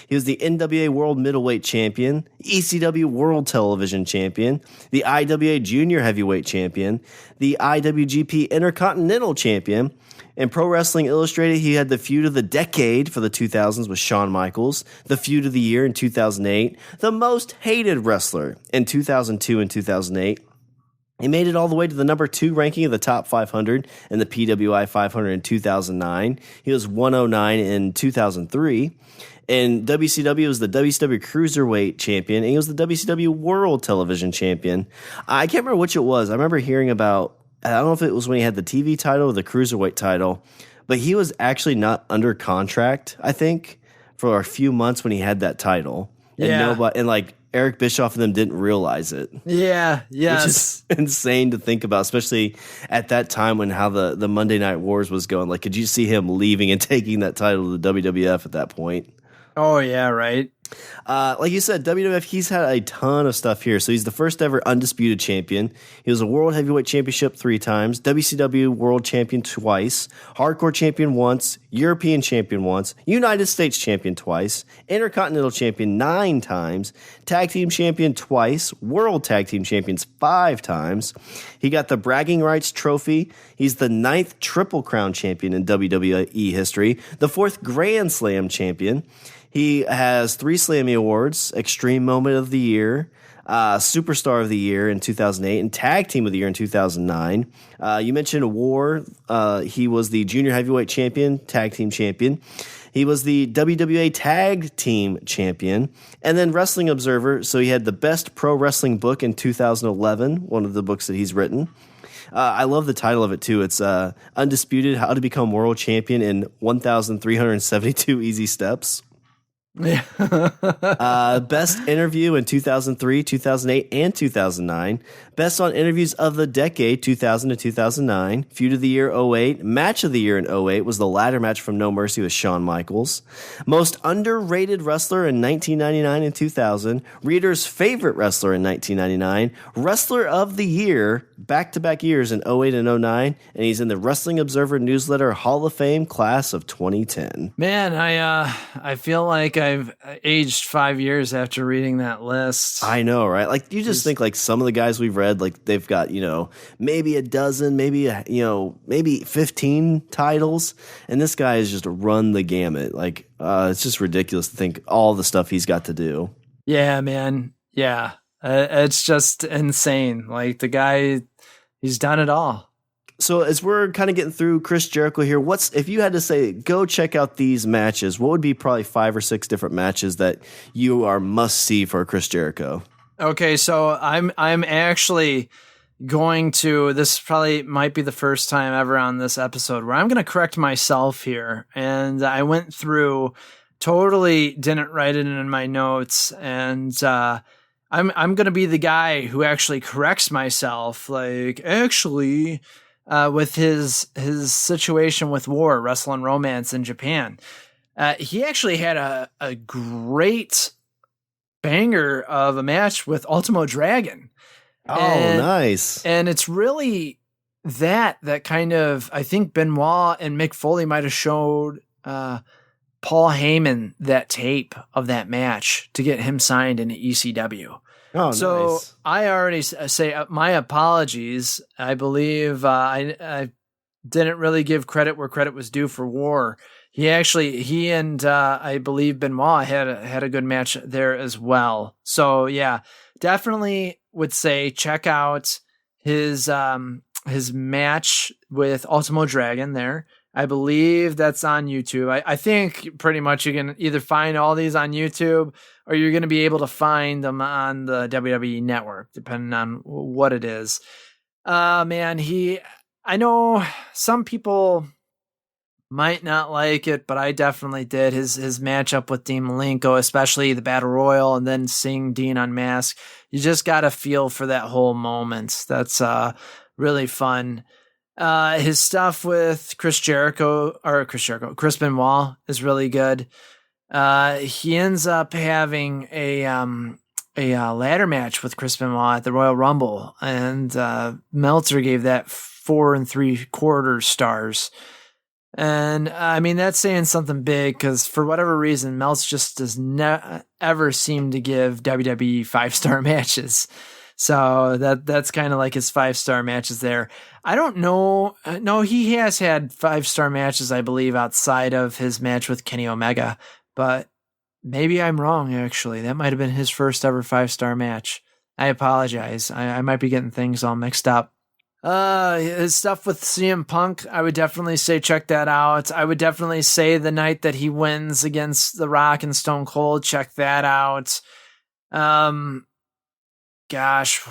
He was the NWA World Middleweight Champion, ECW World Television Champion, the IWA Junior Heavyweight Champion, the IWGP Intercontinental Champion. In Pro Wrestling Illustrated, he had the feud of the decade for the 2000s with Shawn Michaels, the feud of the year in 2008, the most hated wrestler in 2002 and 2008. He made it all the way to the number 2 ranking of the top 500 in the PWI 500 in 2009. He was 109 in 2003. In WCW, was the WCW Cruiserweight Champion, and he was the WCW World Television Champion. I can't remember which it was. I remember hearing about, I don't know if it was when he had the TV title or the Cruiserweight title, but he was actually not under contract, I think, for a few months when he had that title. And like Eric Bischoff and them didn't realize it. Yeah, yes. Which is insane to think about, especially at that time when how the Monday Night Wars was going. Like, could you see him leaving and taking that title to the WWF at that point? Oh, yeah, right. Like you said, WWF, he's had a ton of stuff here. So he's the first ever undisputed champion. He was a World Heavyweight Championship 3 times, WCW World Champion twice, Hardcore Champion once, European Champion once, United States Champion twice, Intercontinental Champion 9 times, Tag Team Champion twice, World Tag Team Champions 5 times. He got the Bragging Rights Trophy. He's the 9th Triple Crown Champion in WWE history, the 4th Grand Slam Champion. He has 3 Slammy Awards, Extreme Moment of the Year, Superstar of the Year in 2008, and Tag Team of the Year in 2009. You mentioned War. He was the Junior Heavyweight Champion, Tag Team Champion. He was the WWA Tag Team Champion. And then Wrestling Observer, so he had the Best Pro Wrestling Book in 2011, one of the books that he's written. I love the title of it, too. It's Undisputed, How to Become World Champion in 1,372 Easy Steps. Yeah. Best interview in 2003, 2008, and 2009. Best on interviews of the decade, 2000 to 2009. Feud of the year, 08. Match of the year in 08 was the ladder match from No Mercy with Shawn Michaels. Most underrated wrestler in 1999 and 2000. Reader's favorite wrestler in 1999. Wrestler of the year, back-to-back years in 08 and 09. And he's in the Wrestling Observer Newsletter Hall of Fame class of 2010. Man, I feel like I've aged 5 years after reading that list. I know, right? Like, you just think like some of the guys we've read, like they've got, maybe a dozen, maybe 15 titles, and this guy has just run the gamut. Like, it's just ridiculous to think all the stuff he's got to do. Yeah, man. Yeah, it's just insane. Like, the guy, he's done it all. So as we're kind of getting through Chris Jericho here, if you had to say, go check out these matches, what would be probably 5 or 6 different matches that you are must see for Chris Jericho? Okay, so I'm actually going to, this probably might be the first time ever on this episode where I'm going to correct myself here. And I went through, totally didn't write it in my notes, and I'm going to be the guy who actually corrects myself. Like, actually, with his situation with War, Wrestle and Romance in Japan, he actually had a great banger of a match with Ultimo Dragon. Nice. And it's really that kind of, I think Benoit and Mick Foley might have showed Paul Heyman that tape of that match to get him signed into ECW. Oh, so nice. I already say my apologies. I believe I didn't really give credit where credit was due for War. He and I believe Benoit had a good match there as well. So yeah, definitely would say check out his match with Ultimo Dragon there. I believe that's on YouTube. I think pretty much you can either find all these on YouTube or you're going to be able to find them on the WWE Network, depending on what it is. Man, I know some people might not like it, but I definitely did. His matchup with Dean Malenko, especially the Battle Royal, and then seeing Dean unmask. You just got to feel for that whole moment. That's really fun. His stuff with Chris Benoit is really good. He ends up having a ladder match with Chris Benoit at the Royal Rumble, and Meltzer gave that 4 3/4 stars. And I mean, that's saying something big, because for whatever reason, Meltz just does not ever seem to give WWE 5-star matches. So that's kind of like his 5-star matches there. I don't know. No, he has had 5-star matches, I believe, outside of his match with Kenny Omega, but maybe I'm wrong, actually. That might have been his first ever 5-star match. I apologize. I might be getting things all mixed up. His stuff with CM Punk, I would definitely say check that out. I would definitely say the night that he wins against The Rock and Stone Cold, check that out. Gosh,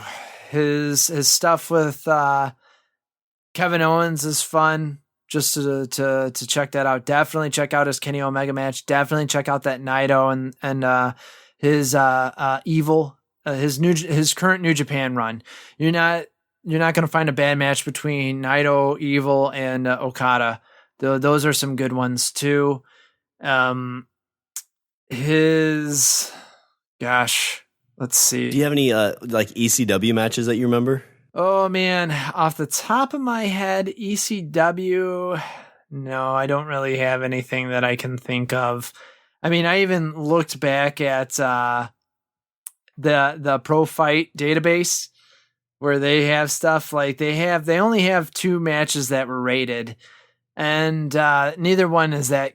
his stuff with Kevin Owens is fun. Just to check that out. Definitely check out his Kenny Omega match. Definitely check out that Naito and his Evil, his current New Japan run. You're not going to find a bad match between Naito, Evil, and Okada. Those are some good ones too. Let's see. Do you have any like ECW matches that you remember? Oh man, off the top of my head, ECW, no, I don't really have anything that I can think of. I mean, I even looked back at the Pro Fight database, where they have stuff like they only have 2 matches that were rated, and neither one is that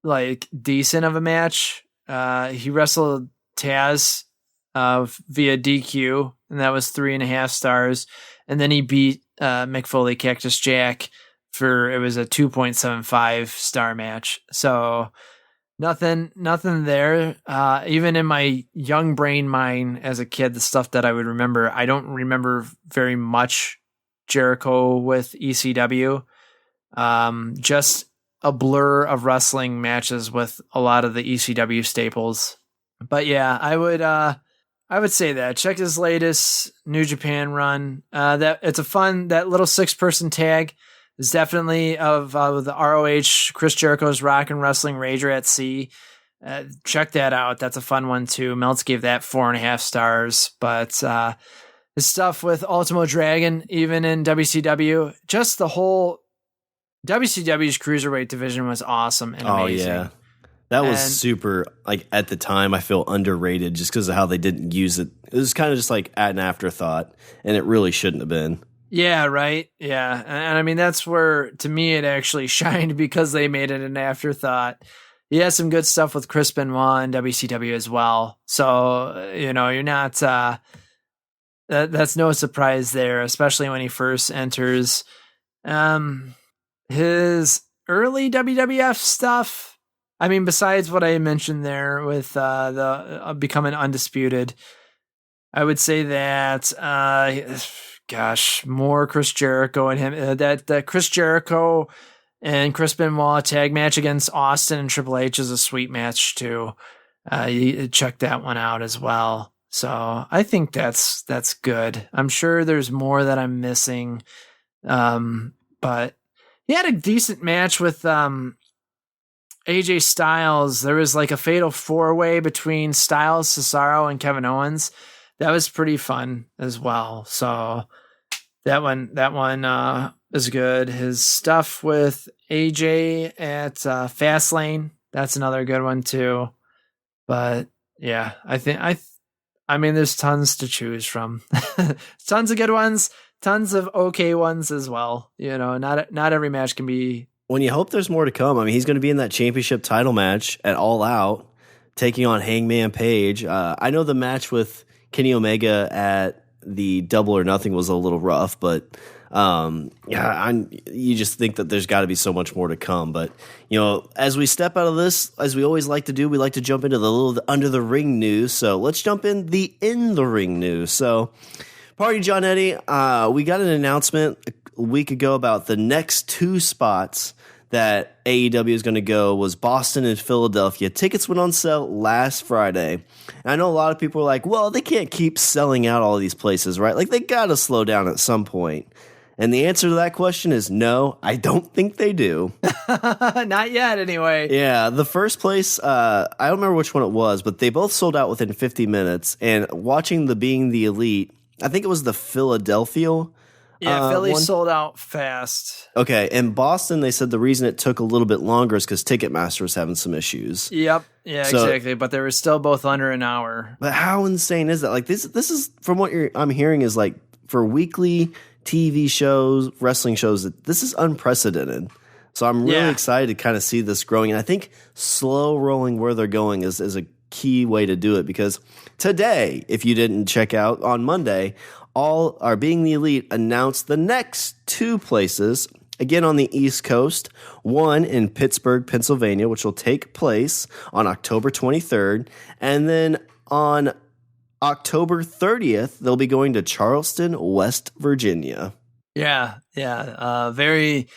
like decent of a match. He wrestled Taz via DQ, and that was 3.5 stars. And then he beat Mick Foley, Cactus Jack, it was a 2.75 star match. So nothing there. Even in my young brain mind as a kid, the stuff that I would remember, I don't remember very much Jericho with ECW. Just a blur of wrestling matches with a lot of the ECW staples. But yeah, I would say that check his latest New Japan run. That it's a fun, that little 6-person tag is definitely of the ROH Chris Jericho's Rock and Wrestling Rager at Sea. Check that out. That's a fun one too. Meltz gave that 4.5 stars, but his stuff with Ultimo Dragon, even in WCW, just the whole WCW's cruiserweight division was awesome and amazing. Oh yeah. That was super, like, at the time, I feel underrated just because of how they didn't use it. It was kind of just like an afterthought, and it really shouldn't have been. Yeah, right. Yeah. And I mean, that's where, to me, it actually shined because they made it an afterthought. He has some good stuff with Chris Benoit and WCW as well. So, you're not, that's no surprise there, especially when he first enters. His early WWF stuff, I mean, besides what I mentioned there with the becoming undisputed, I would say that, more Chris Jericho and him. That Chris Jericho and Chris Benoit tag match against Austin and Triple H is a sweet match too. You check that one out as well. So I think that's good. I'm sure there's more that I'm missing, but he had a decent match with AJ Styles. There was like a fatal 4-way between Styles, Cesaro, and Kevin Owens. That was pretty fun as well. So that one is good. His stuff with AJ at Fastlane, that's another good one too. But yeah, I mean, there's tons to choose from. Tons of good ones, tons of okay ones as well. Not every match can be. When you hope there's more to come, I mean, he's going to be in that championship title match at All Out, taking on Hangman Page. I know the match with Kenny Omega at the Double or Nothing was a little rough, but you just think that there's got to be so much more to come. But, as we step out of this, as we always like to do, we like to jump into the under the ring news. So let's jump in the ring news. So, Party Johnnetty, we got an announcement a week ago about the next 2 spots that AEW is going to go was Boston and Philadelphia. Tickets went on sale last Friday. And I know a lot of people are like, well, they can't keep selling out all these places, right? Like, they got to slow down at some point. And the answer to that question is no, I don't think they do. Not yet, anyway. Yeah, the first place, I don't remember which one it was, but they both sold out within 50 minutes. And watching the Being the Elite, I think it was the Philadelphia. Yeah, Philly sold out fast. Okay, in Boston, they said the reason it took a little bit longer is because Ticketmaster was having some issues. Yep, yeah, exactly. But they were still both under an hour. But how insane is that? Like, this is from what I'm hearing is like for weekly TV shows, wrestling shows, this is unprecedented. So I'm really excited to kind of see this growing. And I think slow rolling where they're going is a key way to do it, because today, if you didn't check out on Monday, All Are Being the Elite announced the next 2 places, again on the East Coast, one in Pittsburgh, Pennsylvania, which will take place on October 23rd, and then on October 30th, they'll be going to Charleston, West Virginia. Yeah. Very,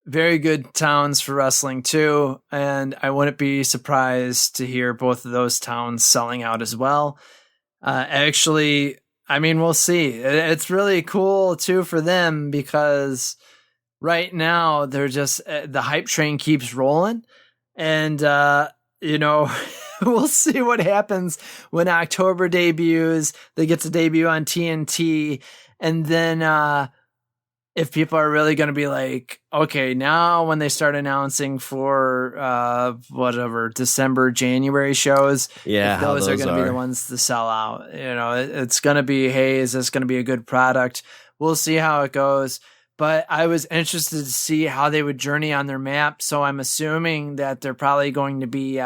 very good towns for wrestling too, and I wouldn't be surprised to hear both of those towns selling out as well. Actually, I mean, we'll see. It's really cool too for them because right now they're just the hype train keeps rolling, and we'll see what happens when October debuts. They get to debut on TNT, and then if people are really going to be like, okay, now when they start announcing for December, January shows, those are going to be the ones to sell out. It's going to be, hey, is this going to be a good product? We'll see how it goes. But I was interested to see how they would journey on their map. So I'm assuming that they're probably going to be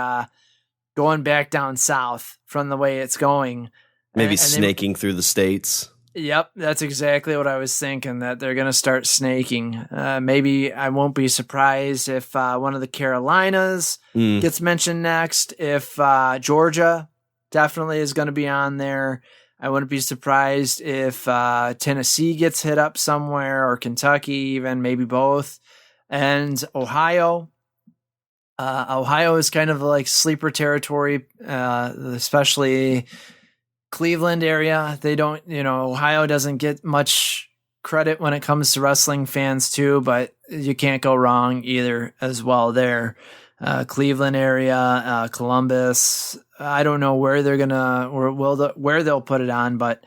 going back down south from the way it's going. Maybe snaking through the states. Yep, that's exactly what I was thinking, that they're going to start snaking. Maybe I won't be surprised if one of the Carolinas gets mentioned next, if Georgia definitely is going to be on there. I wouldn't be surprised if Tennessee gets hit up somewhere, or Kentucky even, maybe both. And Ohio Ohio is kind of like sleeper territory, especially Cleveland area. They don't, Ohio doesn't get much credit when it comes to wrestling fans too, but you can't go wrong either as well there. Cleveland area, Columbus. I don't know where they're where they'll put it on, but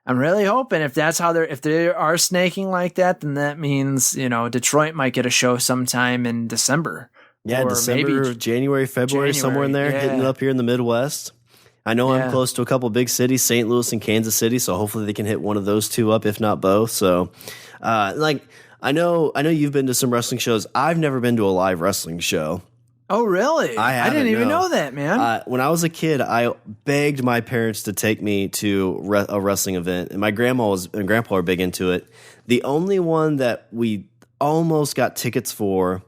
I'm really hoping if they are snaking like that, then that means, Detroit might get a show sometime in December. Yeah, December, maybe January, February, somewhere in there, hitting it up here in the Midwest. I know I'm close to a couple big cities, St. Louis and Kansas City, so hopefully they can hit one of those two up, if not both. So, I know you've been to some wrestling shows. I've never been to a live wrestling show. Oh, really? I didn't even know that, man. When I was a kid, I begged my parents to take me to a wrestling event, and my grandma and grandpa are big into it. The only one that we almost got tickets for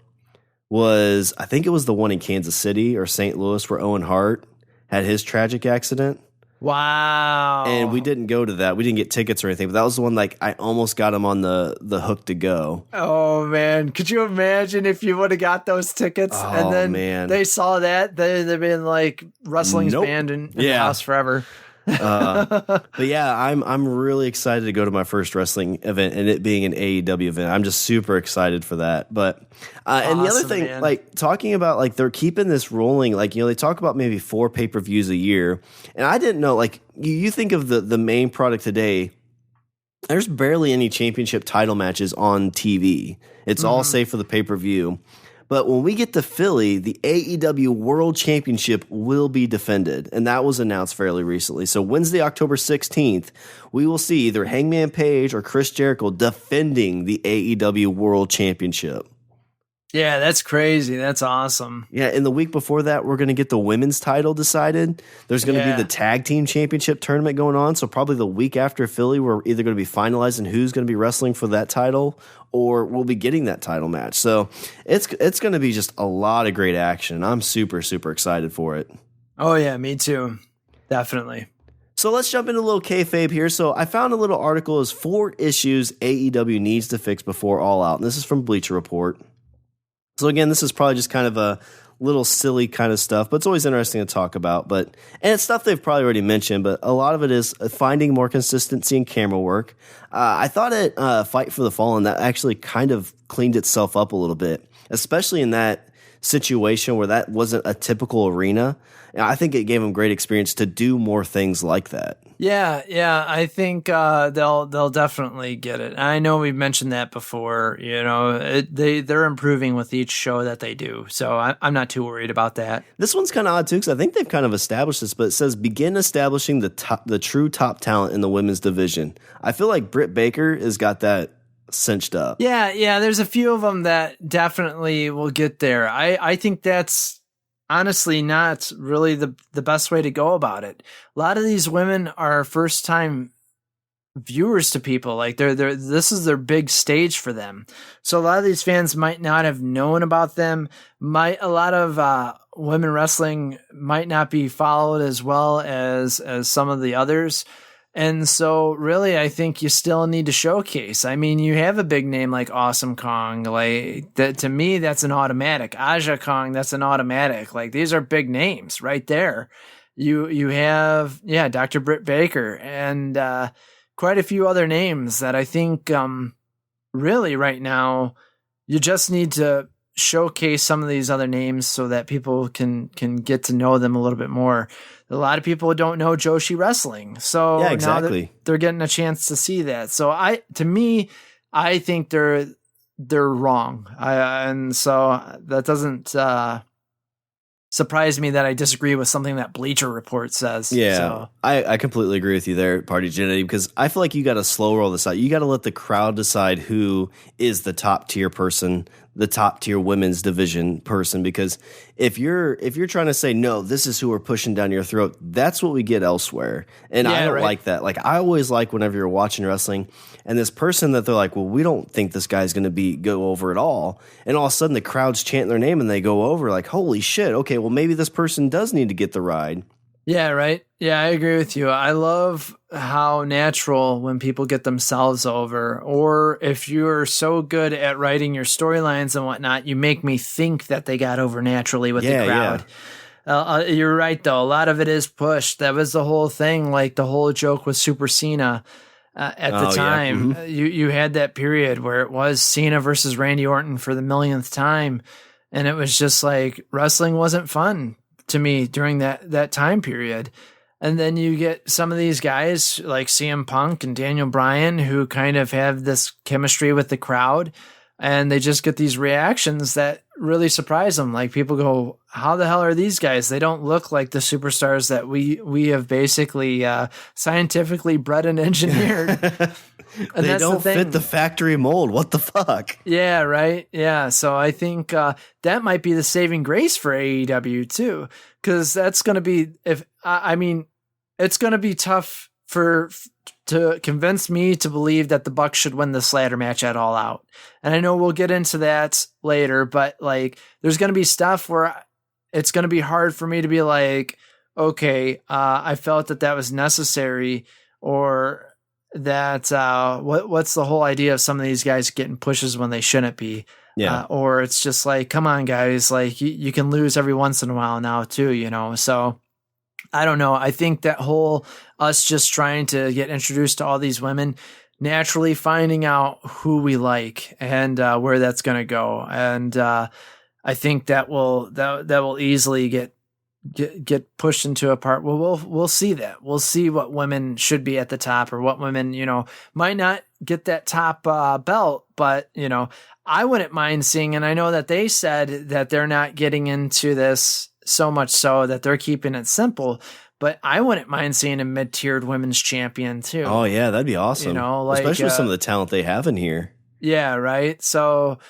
was, I think it was the one in Kansas City or St. Louis where Owen Hart had his tragic accident. Wow. And we didn't go to that. We didn't get tickets or anything, but that was the one I almost got him on the hook to go. Oh, man. Could you imagine if you would have got those tickets and then they saw that? They'd been like, wrestling's banned in the house forever. But yeah, I'm really excited to go to my first wrestling event, and it being an AEW event. I'm just super excited for that. But and the other thing, man, talking about they're keeping this rolling. They talk about maybe 4 pay-per-views a year, and I didn't know. You think of the main product today. There's barely any championship title matches on TV. It's all safe for the pay-per-view. But when we get to Philly, the AEW World Championship will be defended, and that was announced fairly recently. So Wednesday, October 16th, we will see either Hangman Page or Chris Jericho defending the AEW World Championship. Yeah, that's crazy. That's awesome. Yeah, and the week before that, we're going to get the women's title decided. There's going to be the tag team championship tournament going on. So probably the week after Philly, we're either going to be finalizing who's going to be wrestling for that title, or we'll be getting that title match. So it's going to be just a lot of great action. I'm super, super excited for it. Oh, yeah, me too. Definitely. So let's jump into a little kayfabe here. So I found a little article as 4 issues AEW needs to fix before All Out. And this is from Bleacher Report. So again, this is probably just kind of a little silly kind of stuff, but it's always interesting to talk about. And it's stuff they've probably already mentioned, but a lot of it is finding more consistency in camera work. I thought at Fight for the Fallen, that actually kind of cleaned itself up a little bit, especially in that situation where that wasn't a typical arena. I think it gave them great experience to do more things like that. Yeah, I think they'll definitely get it. I know we've mentioned that before. They're improving with each show that they do, so I'm not too worried about that. This one's kind of odd too, because I think they've kind of established this, but it says begin establishing the true top talent in the women's division. I feel like Britt Baker has got that cinched up. Yeah. There's a few of them that definitely will get there. I think that's honestly not really the best way to go about it. A lot of these women are first time viewers to people. This is their big stage for them. So a lot of these fans might not have known about them. A lot of women wrestling might not be followed as well as some of the others. And so really, I think you still need to showcase. I mean, you have a big name like Awesome Kong. To me, that's an automatic. Aja Kong, that's an automatic. These are big names right there. You have, Dr. Britt Baker and quite a few other names that I think really right now, you just need to showcase some of these other names so that people can get to know them a little bit more. A lot of people don't know Joshi Wrestling. So yeah, exactly. Now they're getting a chance to see that. So I think they're wrong. And so that doesn't surprise me that I disagree with something that Bleacher Report says. Yeah, so. I completely agree with you there, Party Johnnetty, because I feel like you got to slow roll this out. You got to let the crowd decide who is the top tier person, the top tier women's division person, because if you're trying to say, no, this is who we're pushing down your throat, that's what we get elsewhere. And I don't like that. I always like whenever you're watching wrestling and this person that they're like, well, we don't think this guy's going to go over at all. And all of a sudden the crowd's chanting their name and they go over holy shit. Okay, well maybe this person does need to get the ride. Yeah, right. Yeah, I agree with you. I love how natural when people get themselves over, or if you're so good at writing your storylines and whatnot, you make me think that they got over naturally with the crowd. You're right, though. A lot of it is pushed. That was the whole thing. Like the whole joke with Super Cena at the time. Yeah. You had that period where it was Cena versus Randy Orton for the millionth time. And it was just like wrestling wasn't fun to me during that time period. And then you get some of these guys like CM Punk and Daniel Bryan who kind of have this chemistry with the crowd, and they just get these reactions that really surprise them. Like people go, how the hell are these guys? They don't look like the superstars that we have basically scientifically bred and engineered. And they don't fit the factory mold. What the fuck? Yeah, right. Yeah. So I think that might be the saving grace for AEW too, because that's going to be it's going to be tough to convince me to believe that the Bucks should win this ladder match at All Out. And I know we'll get into that later, but like there's going to be stuff where it's going to be hard for me to be like, okay, I felt that was necessary, or that what's the whole idea of some of these guys getting pushes when they shouldn't be. Yeah. Or it's just like, come on guys, like you can lose every once in a while now too, you know? So I don't know. I think that whole us just trying to get introduced to all these women, naturally finding out who we like and where that's going to go. And I think that will easily get pushed into a part. Well, we'll see that. We'll see what women should be at the top, or what women, might not get that top belt, but I wouldn't mind seeing, and I know that they said that they're not getting into this so much so that they're keeping it simple, but I wouldn't mind seeing a mid-tiered women's champion too. Oh yeah, that'd be awesome. Especially with some of the talent they have in here. Yeah, right. So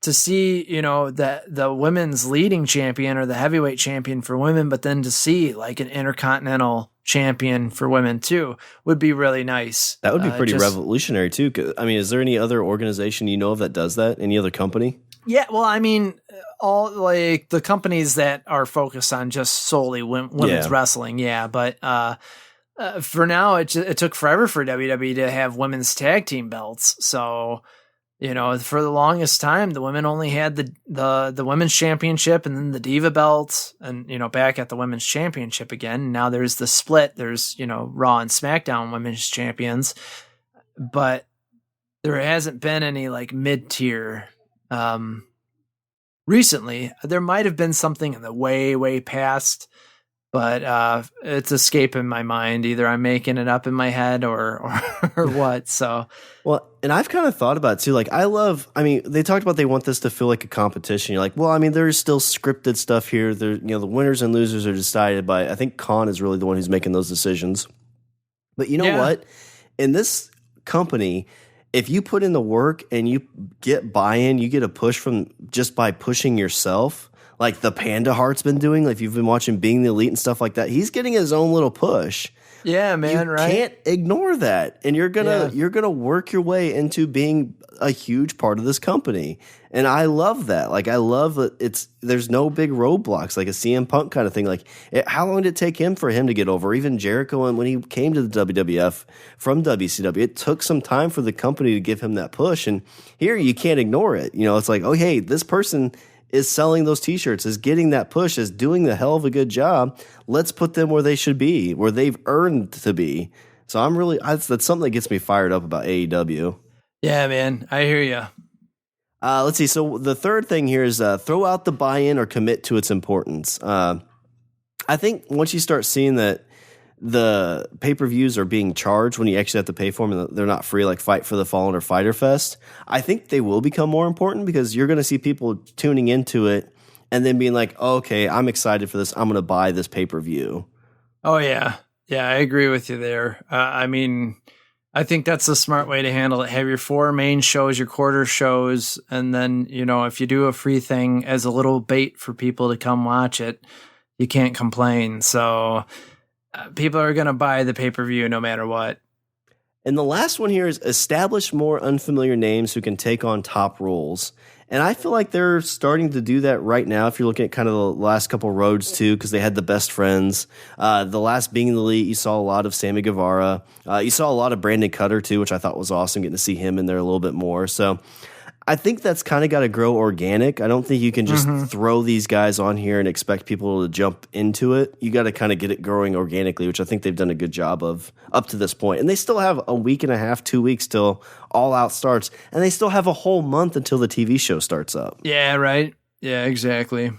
to see, that the women's leading champion or the heavyweight champion for women, but then to see like an intercontinental champion for women too would be really nice. That would be pretty revolutionary too. I mean, is there any other organization you know of that does that? Any other company? Yeah, well, I mean, all like the companies that are focused on just solely women's wrestling. Yeah, but for now, it took forever for WWE to have women's tag team belts. So, for the longest time, the women only had the women's championship and then the Diva belt, and back at the women's championship again. Now there's the split. There's Raw and SmackDown women's champions, but there hasn't been any like mid-tier. Recently, there might have been something in the way past, but it's escaping my mind. Either I'm making it up in my head or what. So, well, and I've kind of thought about it too. Like, they talked about they want this to feel like a competition. You're like, well, I mean, there's still scripted stuff here. There, the winners and losers are decided by. I think Khan is really the one who's making those decisions. But you know what? In this company, if you put in the work and you get buy-in, you get a push from just by pushing yourself, like the Panda Heart's been doing, like you've been watching Being the Elite and stuff like that. He's getting his own little push. Yeah, man, you right? You can't ignore that. And you're gonna work your way into being a huge part of this company. And I love that. Like, I love that there's no big roadblocks, like a CM Punk kind of thing. Like, how long did it take him for him to get over? Even Jericho, and when he came to the WWF from WCW, it took some time for the company to give him that push. And here you can't ignore it. It's like, oh, hey, this person is selling those T-shirts, is getting that push, is doing the hell of a good job. Let's put them where they should be, where they've earned to be. So that's something that gets me fired up about AEW. Yeah, man, I hear you. Let's see. So the third thing here is throw out the buy-in or commit to its importance. I think once you start seeing that the pay-per-views are being charged when you actually have to pay for them and they're not free, like Fight for the Fallen or Fyter Fest, I think they will become more important, because you're going to see people tuning into it and then being like, oh, okay, I'm excited for this. I'm going to buy this pay-per-view. Oh, yeah. Yeah, I agree with you there. I think that's the smart way to handle it. Have your 4 main shows, your quarter shows, and then, if you do a free thing as a little bait for people to come watch it, you can't complain. So people are going to buy the pay-per-view no matter what. And the last one here is establish more unfamiliar names who can take on top roles. And I feel like they're starting to do that right now. If you're looking at kind of the last couple roads too, because they had the best friends. The last Being the Elite, you saw a lot of Sammy Guevara. You saw a lot of Brandon Cutter too, which I thought was awesome, getting to see him in there a little bit more. So I think that's kind of got to grow organic. I don't think you can just throw these guys on here and expect people to jump into it. You got to kind of get it growing organically, which I think they've done a good job of up to this point. And they still have a week and a half, 2 weeks till All Out starts. And they still have a whole month until the TV show starts up. Yeah, right. Yeah, exactly.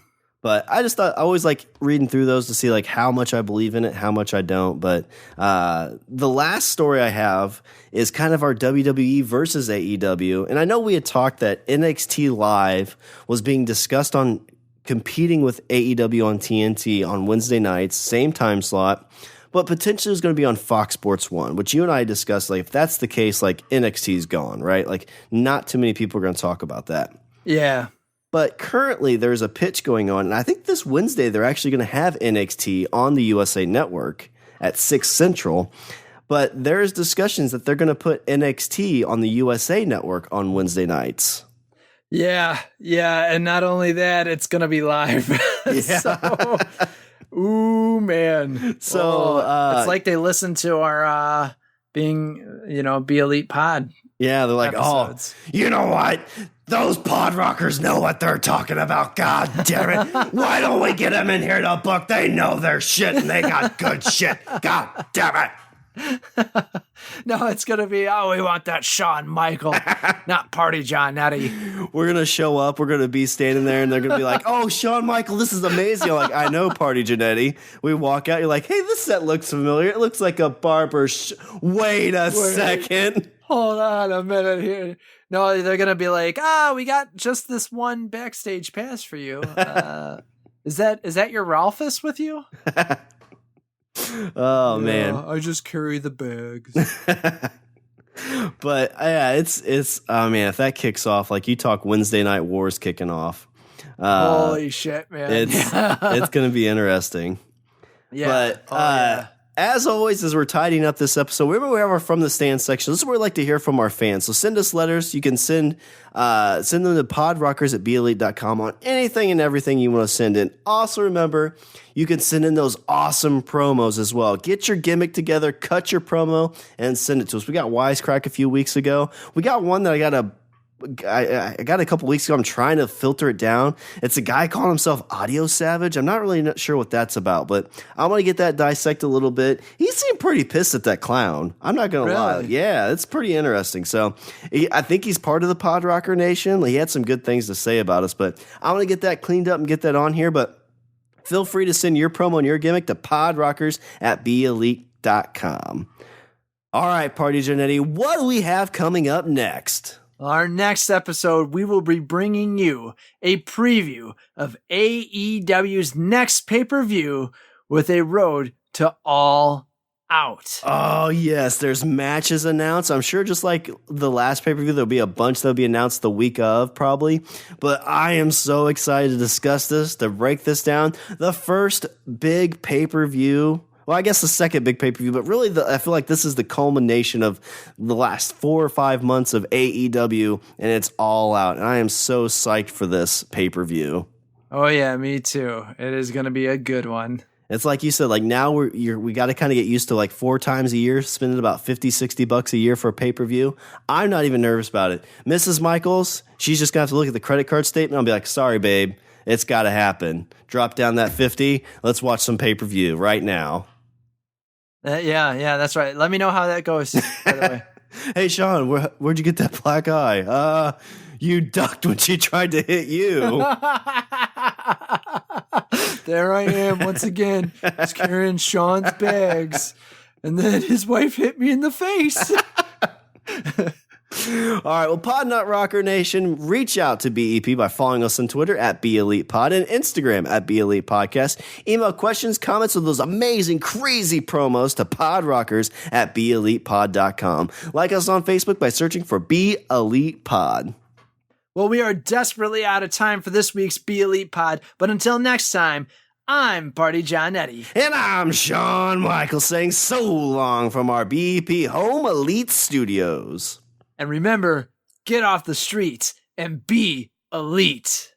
But I just thought I always like reading through those to see like how much I believe in it, how much I don't. But the last story I have is kind of our WWE versus AEW. And I know we had talked that NXT Live was being discussed on competing with AEW on TNT on Wednesday nights, same time slot, but potentially is going to be on Fox Sports 1, which you and I discussed. Like if that's the case, like NXT's gone, right? Like not too many people are going to talk about that. Yeah. But currently, there's a pitch going on, and I think this Wednesday they're actually going to have NXT on the USA Network at 6 Central. But there's discussions that they're going to put NXT on the USA Network on Wednesday nights. Yeah, and not only that, it's going to be live. So, ooh, man. So it's like they listen to our Be Elite Pod. Yeah, they're like, episodes. Oh, you know what? Those PodRockers know what they're talking about. God damn it. Why don't we get them in here to book? They know their shit and they got good shit. God damn it. No, it's going to be, we want that Shawn Michael, not Party Johnnetty. We're going to show up. We're going to be standing there and they're going to be like, oh, Shawn Michael, this is amazing. I'm like, I know Party Johnnetty. We walk out. You're like, hey, this set looks familiar. It looks like a barber. Wait a second. Hold on a minute here. No, they're going to be like, we got just this one backstage pass for you. Is that your Ralphus with you? Oh, man. I just carry the bags. But yeah, it's oh man, if that kicks off, like you talk Wednesday Night Wars kicking off. Holy shit, man. It's going to be interesting. Yeah. But as always, as we're tidying up this episode, we have our From the Stand section. This is where we like to hear from our fans. So send us letters. You can send them to podrockers@beelite.com on anything and everything you want to send in. Also, remember, you can send in those awesome promos as well. Get your gimmick together, cut your promo, and send it to us. We got Wisecrack a few weeks ago. We got one that I got a couple weeks ago. I'm trying to filter it down. It's a guy calling himself Audio Savage. I'm not really sure what that's about, but I want to get that dissected a little bit. He seemed pretty pissed at that clown. I'm not going to lie. Yeah, it's pretty interesting. So I think he's part of the PodRocker Nation. He had some good things to say about us, but I want to get that cleaned up and get that on here. But feel free to send your promo and your gimmick to podrockers@beelite.com. All right, Party Johnnetty, what do we have coming up next? Our next episode, we will be bringing you a preview of AEW's next pay-per-view with a road to All Out. Oh, yes. There's matches announced. I'm sure just like the last pay-per-view, there'll be a bunch that'll be announced the week of probably. But I am so excited to discuss this, to break this down. The first big pay-per-view. Well, I guess the second big pay-per-view, but really I feel like this is the culmination of the last 4 or 5 months of AEW, and it's All Out. And I am so psyched for this pay-per-view. Oh, yeah, me too. It is going to be a good one. It's like you said, like now we got to kind of get used to like 4 times a year, spending about $50-$60 a year for a pay-per-view. I'm not even nervous about it. Mrs. Michaels, she's just going to have to look at the credit card statement. I'll be like, sorry, babe, it's got to happen. Drop down that 50. Let's watch some pay-per-view right now. Yeah, that's right. Let me know how that goes, by the way. Hey, Shawn, where'd you get that black eye? You ducked when she tried to hit you. There I am once again, just carrying Shawn's bags. And then his wife hit me in the face. All right, well, PodRocker Nation, reach out to BEP by following us on Twitter @BElitePod and Instagram @BElitePodcast. Email questions, comments, with those amazing, crazy promos to podrockers@BeElitePod.com. Like us on Facebook by searching for Be Elite Pod. Well, we are desperately out of time for this week's Be Elite Pod, but until next time, I'm Party Johnnetty. And I'm Shawn Michaels saying so long from our BP Home Elite Studios. And remember, get off the streets and be elite.